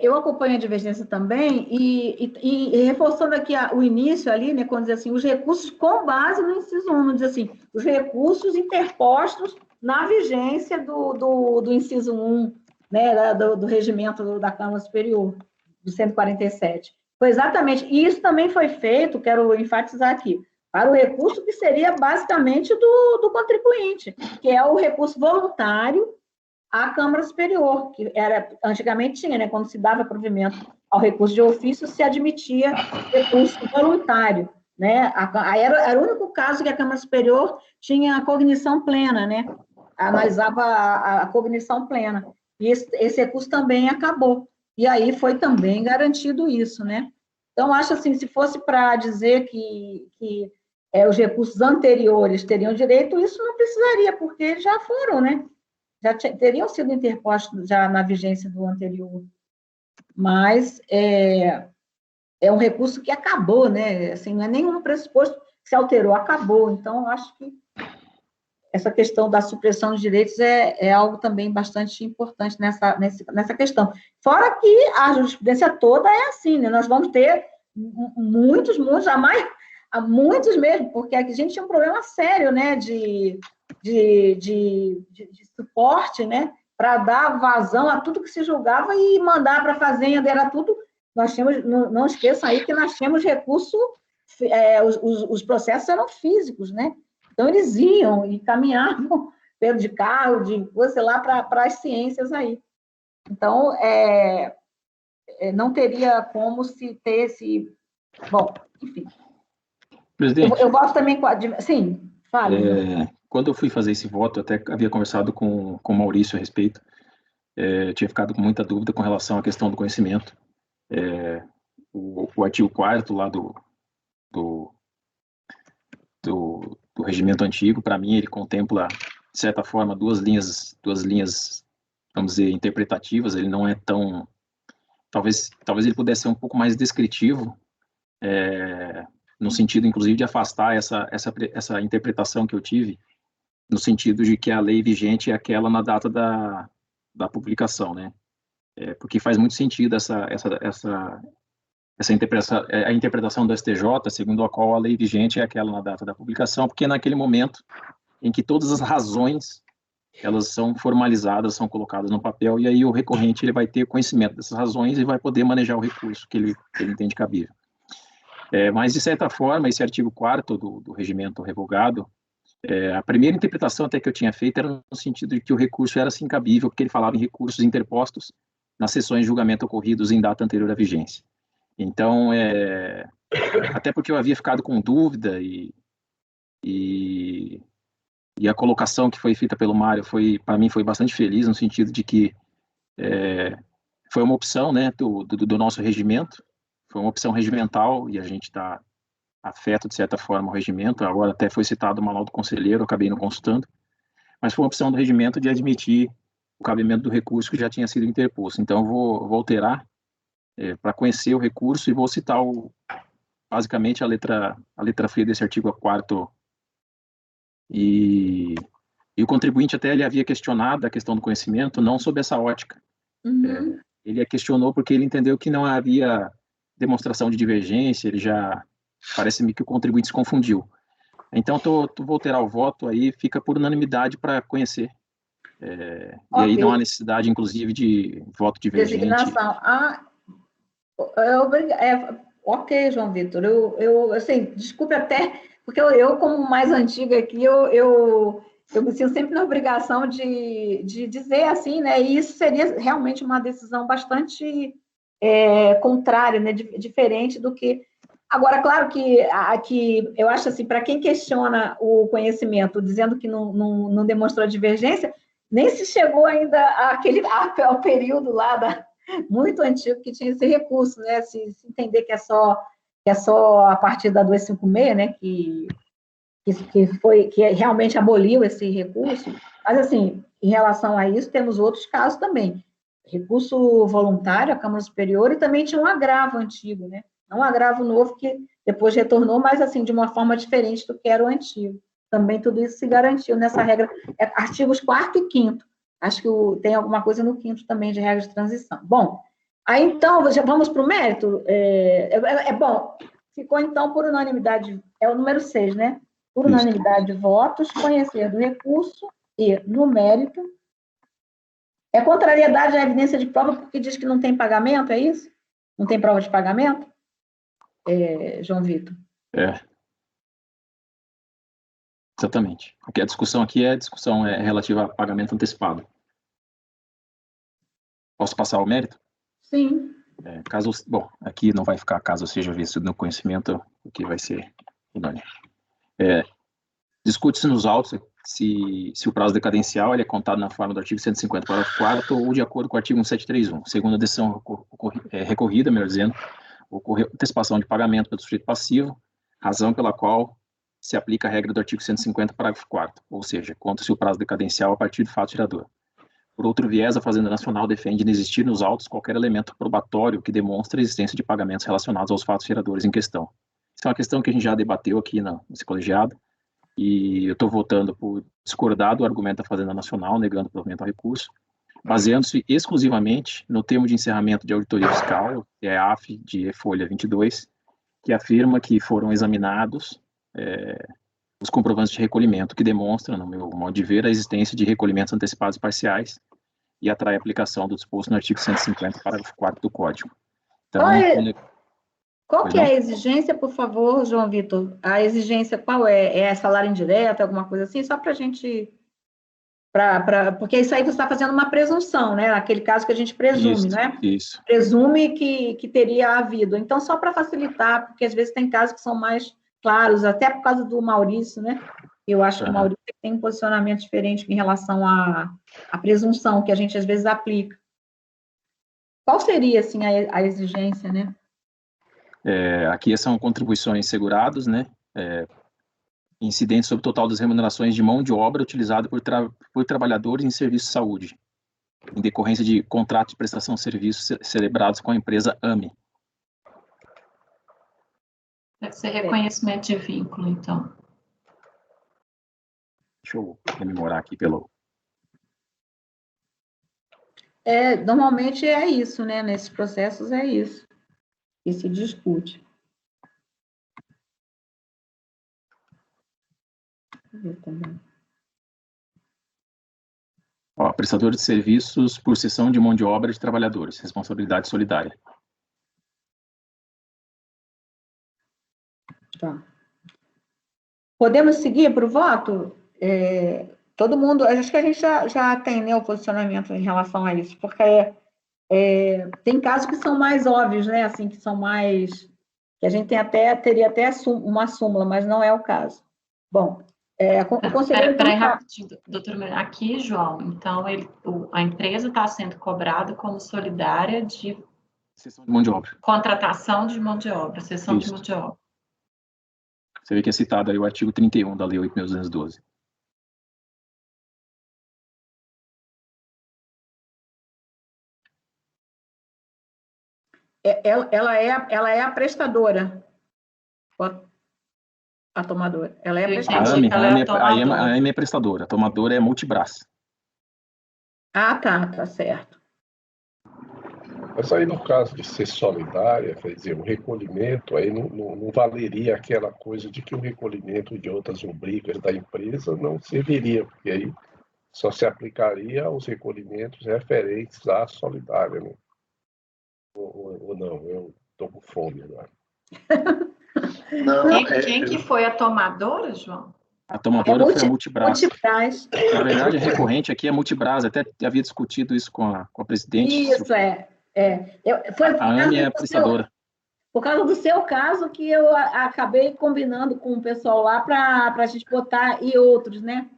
Eu acompanho a divergência também, e reforçando aqui o início ali, né, quando diz assim, os recursos com base no inciso 1, não diz assim, os recursos interpostos na vigência do inciso 1, né, do regimento da Câmara Superior, do 147. Foi exatamente, e isso também foi feito, quero enfatizar aqui, para o recurso que seria basicamente do contribuinte, que é o recurso voluntário à Câmara Superior, que antigamente tinha, né, quando se dava provimento ao recurso de ofício, se admitia recurso voluntário, né, era o único caso que a Câmara Superior tinha a cognição plena, né, analisava a cognição plena, e esse recurso também acabou, e aí foi também garantido isso, né. Então, acho assim, se fosse para dizer que os recursos anteriores teriam direito, isso não precisaria, porque já foram, né, já teriam sido interpostos já na vigência do anterior. Mas é um recurso que acabou, né? Assim, não é nenhum pressuposto que se alterou, acabou. Então, eu acho que essa questão da supressão dos direitos é algo também bastante importante nessa questão. Fora que a jurisprudência toda é assim, né? Nós vamos ter muitos, muitos mesmo, porque aqui a gente tinha um problema sério, né, de suporte, né, para dar vazão a tudo que se julgava e mandar para a fazenda, era tudo, nós tínhamos, não esqueçam aí que nós tínhamos recurso, os processos eram físicos, né, então eles iam e caminhavam de carro, sei lá, para as ciências aí. Então, não teria como se ter esse... Bom, enfim. Presidente, eu voto também... Sim, fale. Quando eu fui fazer esse voto, eu até havia conversado com o Maurício a respeito, tinha ficado com muita dúvida com relação à questão do conhecimento. O artigo 4º lá do regimento antigo, para mim, ele contempla, de certa forma, duas linhas, vamos dizer, interpretativas, ele não é tão... Talvez ele pudesse ser um pouco mais descritivo, no sentido, inclusive, de afastar essa interpretação que eu tive, no sentido de que a lei vigente é aquela na data da publicação, né? Porque faz muito sentido a interpretação do STJ, segundo a qual a lei vigente é aquela na data da publicação, porque é naquele momento em que todas as razões elas são formalizadas, são colocadas no papel, e aí o recorrente ele vai ter conhecimento dessas razões e vai poder manejar o recurso que ele entende cabível. Mas, de certa forma, esse artigo 4º do regimento revogado, a primeira interpretação até que eu tinha feito era no sentido de que o recurso era sim cabível, porque ele falava em recursos interpostos nas sessões de julgamento ocorridos em data anterior à vigência. Então, até porque eu havia ficado com dúvida e a colocação que foi feita pelo Mário para mim foi bastante feliz, no sentido de que foi uma opção, né, do nosso regimento, foi uma opção regimental, e a gente está afeto, de certa forma, ao regimento. Agora até foi citado o manual do conselheiro, eu acabei não consultando, mas foi uma opção do regimento de admitir o cabimento do recurso que já tinha sido interposto. Então, eu vou alterar para conhecer o recurso e vou citar basicamente a letra F desse artigo 4º. E o contribuinte até ele havia questionado a questão do conhecimento, não sob essa ótica. Uhum. Ele a questionou porque ele entendeu que não havia demonstração de divergência, ele já... Parece-me que o contribuinte se confundiu. Então, vou alterar o voto aí, fica por unanimidade para conhecer. E aí não há necessidade, inclusive, de voto divergente. Designação. Ok, João Vitor. Eu assim, desculpe até, porque eu como mais antiga aqui, eu me sinto sempre na obrigação de dizer assim, né? E isso seria realmente uma decisão bastante contrária, né? Diferente do que... Agora, claro que aqui, eu acho assim, para quem questiona o conhecimento, dizendo que não demonstrou divergência, nem se chegou ainda ao período lá muito antigo que tinha esse recurso, né? Se entender que é só a partir da 256, né? Que realmente aboliu esse recurso. Mas, assim, em relação a isso, temos outros casos também. Recurso voluntário, a Câmara Superior, e também tinha um agravo antigo, né? Não um agravo novo que depois retornou, mas, assim, de uma forma diferente do que era o antigo. Também tudo isso se garantiu nessa regra, artigos 4º e 5º. Acho que tem alguma coisa no 5º também de regra de transição. Bom, aí, então, já vamos para o mérito? Bom, ficou, então, por unanimidade, é o número 6, né? Por unanimidade de votos, conhecer do recurso e, no mérito, é contrariedade à evidência de prova porque diz que não tem pagamento, é isso? Não tem prova de pagamento? João Vitor? Exatamente. Porque a discussão aqui é relativa a pagamento antecipado. Posso passar ao mérito? Sim. Bom, aqui não vai ficar caso seja visto no conhecimento, o que vai ser idôneo. Discute-se nos autos se o prazo decadencial ele é contado na forma do artigo 150, parágrafo 4º, ou de acordo com o artigo 1731. Segundo a decisão recorrida, melhor dizendo, ocorreu antecipação de pagamento pelo sujeito passivo, razão pela qual se aplica a regra do artigo 150, parágrafo 4º, ou seja, conta-se o prazo decadencial a partir do fato gerador. Por outro viés, a Fazenda Nacional defende não existir nos autos qualquer elemento probatório que demonstre a existência de pagamentos relacionados aos fatos geradores em questão. Isso é uma questão que a gente já debateu aqui nesse colegiado, e eu estou votando por discordar do argumento da Fazenda Nacional, negando o provimento ao recurso, baseando-se exclusivamente no termo de encerramento de auditoria fiscal, que é a AF de folha 22, que afirma que foram examinados os comprovantes de recolhimento, que demonstram, no meu modo de ver, a existência de recolhimentos antecipados parciais e atrai a aplicação do disposto no artigo 150, parágrafo 4º do Código. Então, qual que é a exigência, por favor, João Vitor? A exigência qual é? É salário indireto, alguma coisa assim? Só para a gente... porque isso aí você está fazendo uma presunção, né? Aquele caso que a gente presume, isso, né? Isso. Presume que teria havido. Então, só para facilitar, porque às vezes tem casos que são mais claros, até por causa do Maurício, né? Eu acho que o Maurício tem um posicionamento diferente em relação à presunção que a gente às vezes aplica. Qual seria, assim, a exigência, né? Aqui são contribuições seguradas, né? Incidentes sobre o total das remunerações de mão de obra utilizada por trabalhadores em serviço de saúde, em decorrência de contratos de prestação de serviços celebrados com a empresa AME. Deve ser reconhecimento de vínculo, então. Deixa eu rememorar aqui pelo... Normalmente é isso, né? Nesses processos é isso. E se discute. Prestador de serviços por cessão de mão de obra de trabalhadores, responsabilidade solidária. Tá. Podemos seguir para o voto? Todo mundo, acho que a gente já tem, né, o posicionamento em relação a isso, porque tem casos que são mais óbvios, né, assim, que são mais... que a gente teria até uma súmula, mas não é o caso. Bom, o conselheiro... Peraí, rapidinho, doutora Maria. Aqui, João, então, a empresa está sendo cobrada como solidária de... Cessão de mão de obra. Contratação de mão de obra, cessão de mão de obra. Você vê que é citado aí o artigo 31 da Lei 8.212. Ela é a prestadora. A tomadora. Ela é a prestadora. A AME é prestadora. A tomadora é Multibras. Ah, tá certo. Mas aí, no caso de ser solidária, quer dizer, o recolhimento, aí não valeria aquela coisa de que o recolhimento de outras rubricas da empresa não serviria, porque aí só se aplicaria aos recolhimentos referentes à solidária, né? Ou não, eu estou com fome agora. Quem que foi a tomadora, João? A tomadora foi a Multibras. Multibras. Na verdade, a recorrente aqui é Multibras. Até havia discutido isso com a presidente. Isso, A AME é a prestadora. Por causa do seu caso que eu acabei combinando com o pessoal lá para a gente botar e outros, né?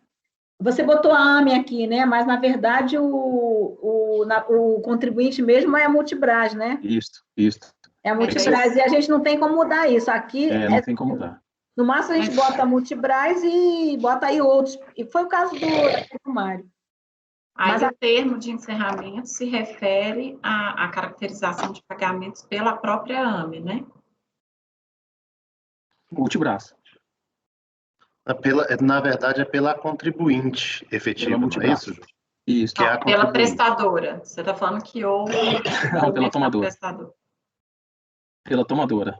Você botou a AME aqui, né? Mas, na verdade, o o contribuinte mesmo é a Multibras, né? Isso. É a Multibras, e a gente não tem como mudar isso. Aqui não tem como mudar. No máximo, a gente bota a Multibras e bota aí outros. E foi o caso do Mário. Aí o termo de encerramento se refere à caracterização de pagamentos pela própria AME, né? Multibras. Na verdade, é pela contribuinte efetiva, não é isso, Ju? Isso. Que é a pela prestadora. Você está falando que houve... Não, pela tomadora. Pela tomadora.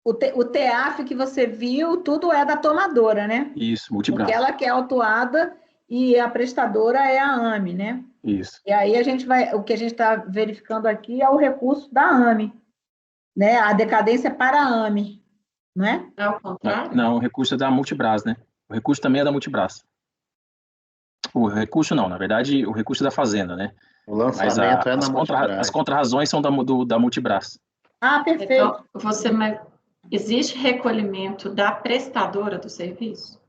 O TEAF que você viu, tudo é da tomadora, né? Isso, Multibras. Porque ela que é autuada e a prestadora é a AME, né? Isso. E aí o que a gente está verificando aqui é o recurso da AME, né? A decadência para a AME, não é? É o contrário? Não, o recurso é da Multibras, né? O recurso também é da Multibras. O recurso não, na verdade, o recurso é da Fazenda, né? O lançamento é na Multibras. As contrarrazões são da Multibras. Ah, perfeito. Então, existe recolhimento da prestadora do serviço?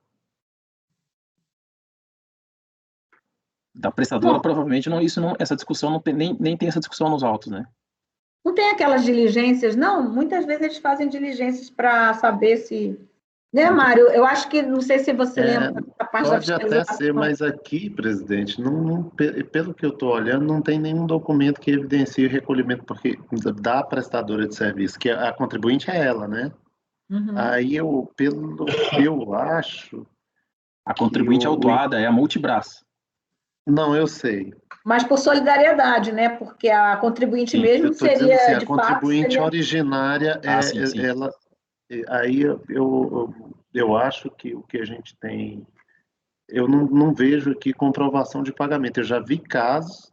Da prestadora, provavelmente, essa discussão não tem, nem tem essa discussão nos autos, né? Não tem aquelas diligências, não? Muitas vezes eles fazem diligências para saber se... Né, Mário? Eu acho que, não sei se você lembra da parte pode até ser, mas aqui, presidente, pelo que eu estou olhando, não tem nenhum documento que evidencie o recolhimento da prestadora de serviço, que a contribuinte é ela, né? Uhum. Aí eu acho... A contribuinte autuada é a Multibras. Não, eu sei. Mas por solidariedade, né? Porque a contribuinte mesmo seria, assim, de a contribuinte fato, originária, sim. ela... Aí eu acho que o que a gente tem... Eu não vejo aqui comprovação de pagamento. Eu já vi casos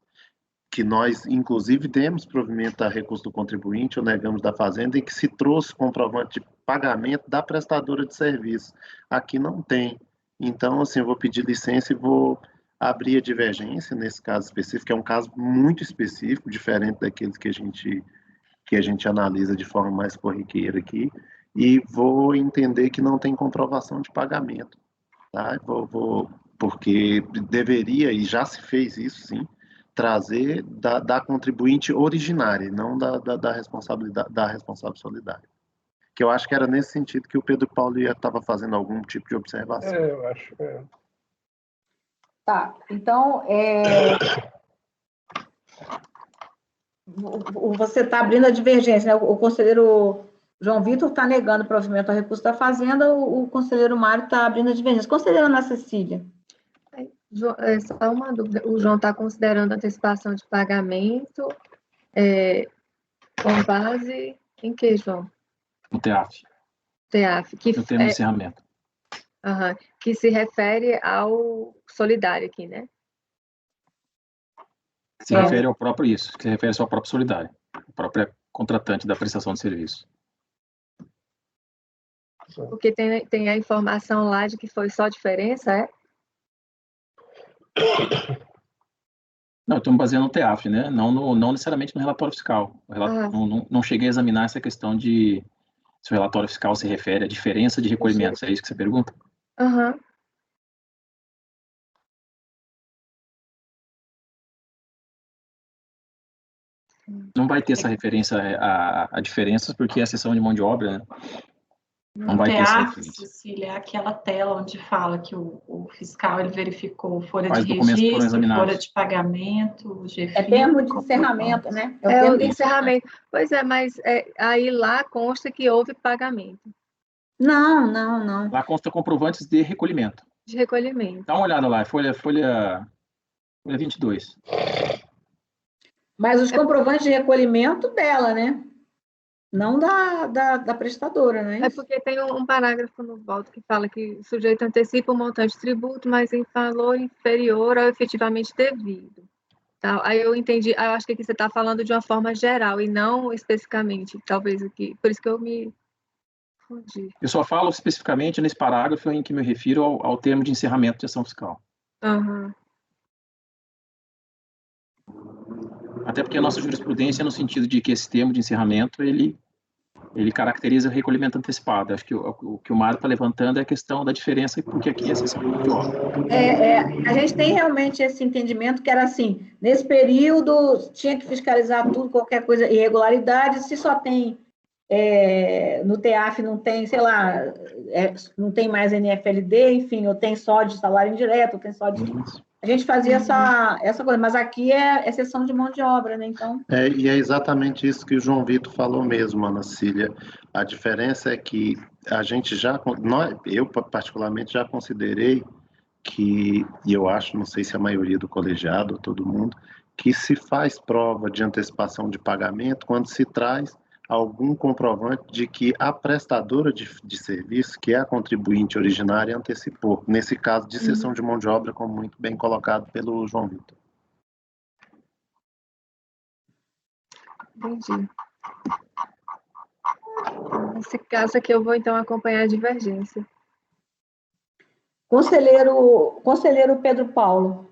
que nós, inclusive, demos provimento a recurso do contribuinte ou negamos da Fazenda, em que se trouxe comprovante de pagamento da prestadora de serviço. Aqui não tem. Então, assim, eu vou pedir licença e vou abrir a divergência nesse caso específico, que é um caso muito específico, diferente daqueles que a gente analisa de forma mais corriqueira aqui, e vou entender que não tem comprovação de pagamento, tá? Porque deveria, e já se fez isso sim, trazer da contribuinte originária, não da responsabilidade, da responsável solidária. Que eu acho que era nesse sentido que o Pedro Paulo estava fazendo algum tipo de observação. Eu acho. Tá, então, você está abrindo a divergência, né? O conselheiro João Vitor está negando o provimento ao recurso da Fazenda, o conselheiro Mário está abrindo a divergência. Conselheira Ana Cecília. Só uma dúvida, o João está considerando antecipação de pagamento com base em que, João? No TEAF. TEAF. No termo de encerramento. Que se refere ao solidário aqui, né? Se refere ao próprio isso, se refere ao próprio solidário, a própria contratante da prestação de serviço. Porque tem a informação lá de que foi só diferença, é? Não, estou me baseando no TEAF, né? Não necessariamente no relatório fiscal. Não cheguei a examinar essa questão de se o relatório fiscal se refere à diferença de recolhimentos. É isso que você pergunta? Não vai ter essa referência a diferenças, porque é a seção de mão de obra, né? Não vai ter essa referência. Cecília, é aquela tela onde fala que o fiscal ele verificou folha Quais de documentos foram registro, examinados? folha de pagamento, GFII... É termo de encerramento, né? É o termo de encerramento. Pois é, mas aí lá consta que houve pagamento. Não. Lá consta comprovantes de recolhimento. De recolhimento. Dá uma olhada lá, folha 22. Mas os comprovantes de recolhimento dela, né? Não da prestadora, né? É porque tem um parágrafo no voto que fala que o sujeito antecipa o montante de tributo, mas em valor inferior ao efetivamente devido. Tá? Aí eu entendi, eu acho que aqui você está falando de uma forma geral e não especificamente, talvez aqui. Por isso que eu me fudi. Eu só falo especificamente nesse parágrafo em que me refiro ao termo de encerramento de ação fiscal. Uhum. Até porque a nossa jurisprudência é no sentido de que esse termo de encerramento, ele ele caracteriza o recolhimento antecipado. Acho que o que o Mário está levantando é a questão da diferença, porque aqui é cessão de mão de obra. A gente tem realmente esse entendimento que era assim, nesse período tinha que fiscalizar tudo, qualquer coisa, irregularidade, se só tem, no TEAF não tem, sei lá, não tem mais NFLD, enfim, ou tem só de salário indireto, ou tem só de... A gente fazia essa coisa, mas aqui é exceção de mão de obra, né? Então... E é exatamente isso que o João Vitor falou mesmo, Ana Cília. A diferença é que a gente eu particularmente já considerei que, e eu acho, não sei se a maioria do colegiado, todo mundo, que se faz prova de antecipação de pagamento quando se traz algum comprovante de que a prestadora de serviço, que é a contribuinte originária, antecipou. Nesse caso de cessão de mão de obra, como muito bem colocado pelo João Vitor. Entendi. Nesse caso aqui, eu vou, então, acompanhar a divergência. Conselheiro Pedro Paulo.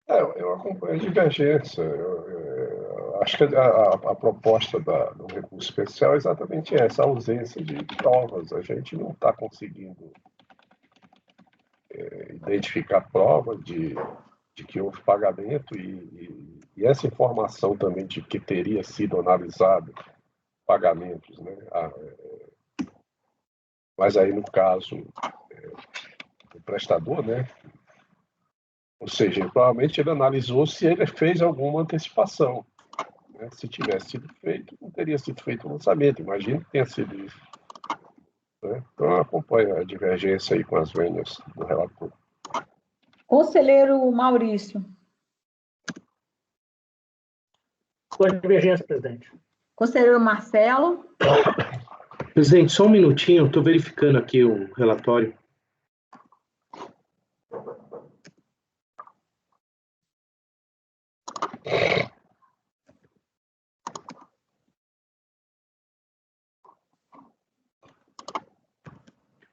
Eu acompanho a divergência. Eu acho que a proposta do recurso especial é exatamente essa, a ausência de provas. A gente não está conseguindo identificar prova de que houve pagamento e essa informação também de que teria sido analisado pagamentos, né? Mas aí, no caso do prestador, né? Ou seja, provavelmente ele analisou se ele fez alguma antecipação. Né? Se tivesse sido feito, não teria sido feito o lançamento. Imagino que tenha sido isso. Né? Então, eu acompanho a divergência aí com as vênias do relator. Conselheiro Maurício. Com a divergência, presidente. Conselheiro Marcelo. Presidente, só um minutinho, estou verificando aqui o relatório.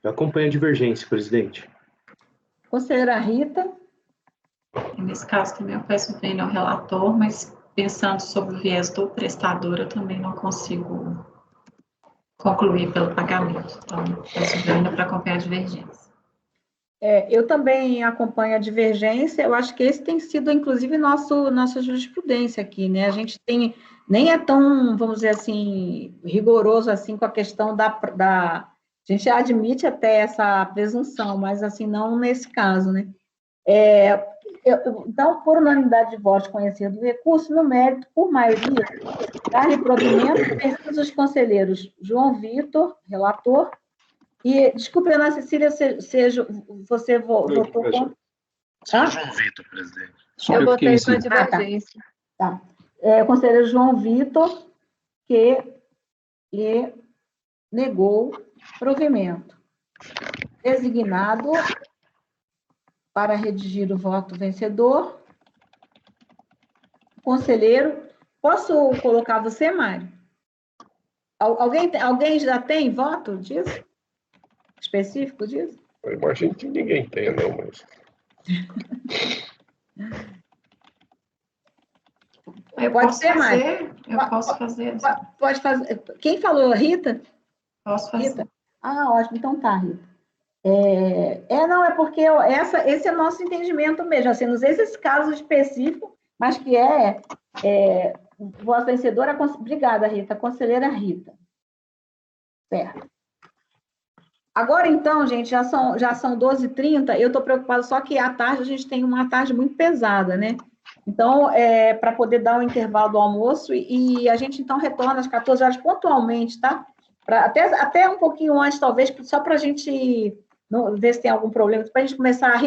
Eu acompanho a divergência, presidente. Conselheira Rita. Nesse caso também eu peço bem ao relator, mas pensando sobre o viés do prestador, eu também não consigo concluir pelo pagamento. Então, peço bem para acompanhar a divergência. Eu também acompanho a divergência. Eu acho que esse tem sido, inclusive, nossa jurisprudência aqui, né? A gente nem é tão, vamos dizer assim, rigoroso assim com a questão a gente admite até essa presunção, mas assim, não nesse caso, né? Então, por unanimidade de votos conhecido do recurso, no mérito, por maioria, dar-lhe provimento, precisa os conselheiros João Vitor, relator, e, desculpe, Ana Cecília, você votou contra? Só João Vitor, presidente. Eu votei com a divergência. Tá. O conselheiro João Vitor, que lhe negou provimento. Designado para redigir o voto vencedor. Conselheiro, posso colocar você, Mário? Alguém já tem voto disso? Específico disso? Eu imagino que ninguém tenha, não, mas... Pode ser, Mário? Eu posso fazer. Pode fazer. Quem falou? Rita? Posso fazer. Rita? Ótimo. Então tá, Rita. Não, é porque esse é o nosso entendimento mesmo, assim, não sei se esse caso específico, mas que voz vencedora, obrigada, Rita, conselheira Rita. Certo. Agora, então, gente, já são 12h30, eu estou preocupada só que à tarde a gente tem uma tarde muito pesada, né? Então, para poder dar um intervalo do almoço, e a gente, então, retorna às 14 horas pontualmente, tá? Até um pouquinho antes, talvez, só para a gente ver se tem algum problema, para a gente começar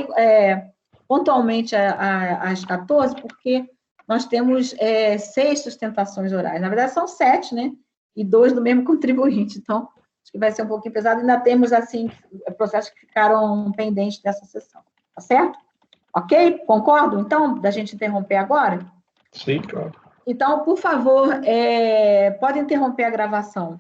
pontualmente às 14, porque nós temos 6 sustentações orais. Na verdade, são 7, né? E 2 do mesmo contribuinte. Então, acho que vai ser um pouquinho pesado. Ainda temos, assim, processos que ficaram pendentes dessa sessão. Tá certo? Ok? Concordo? Então, da gente interromper agora? Sim, claro. Então, por favor, pode interromper a gravação.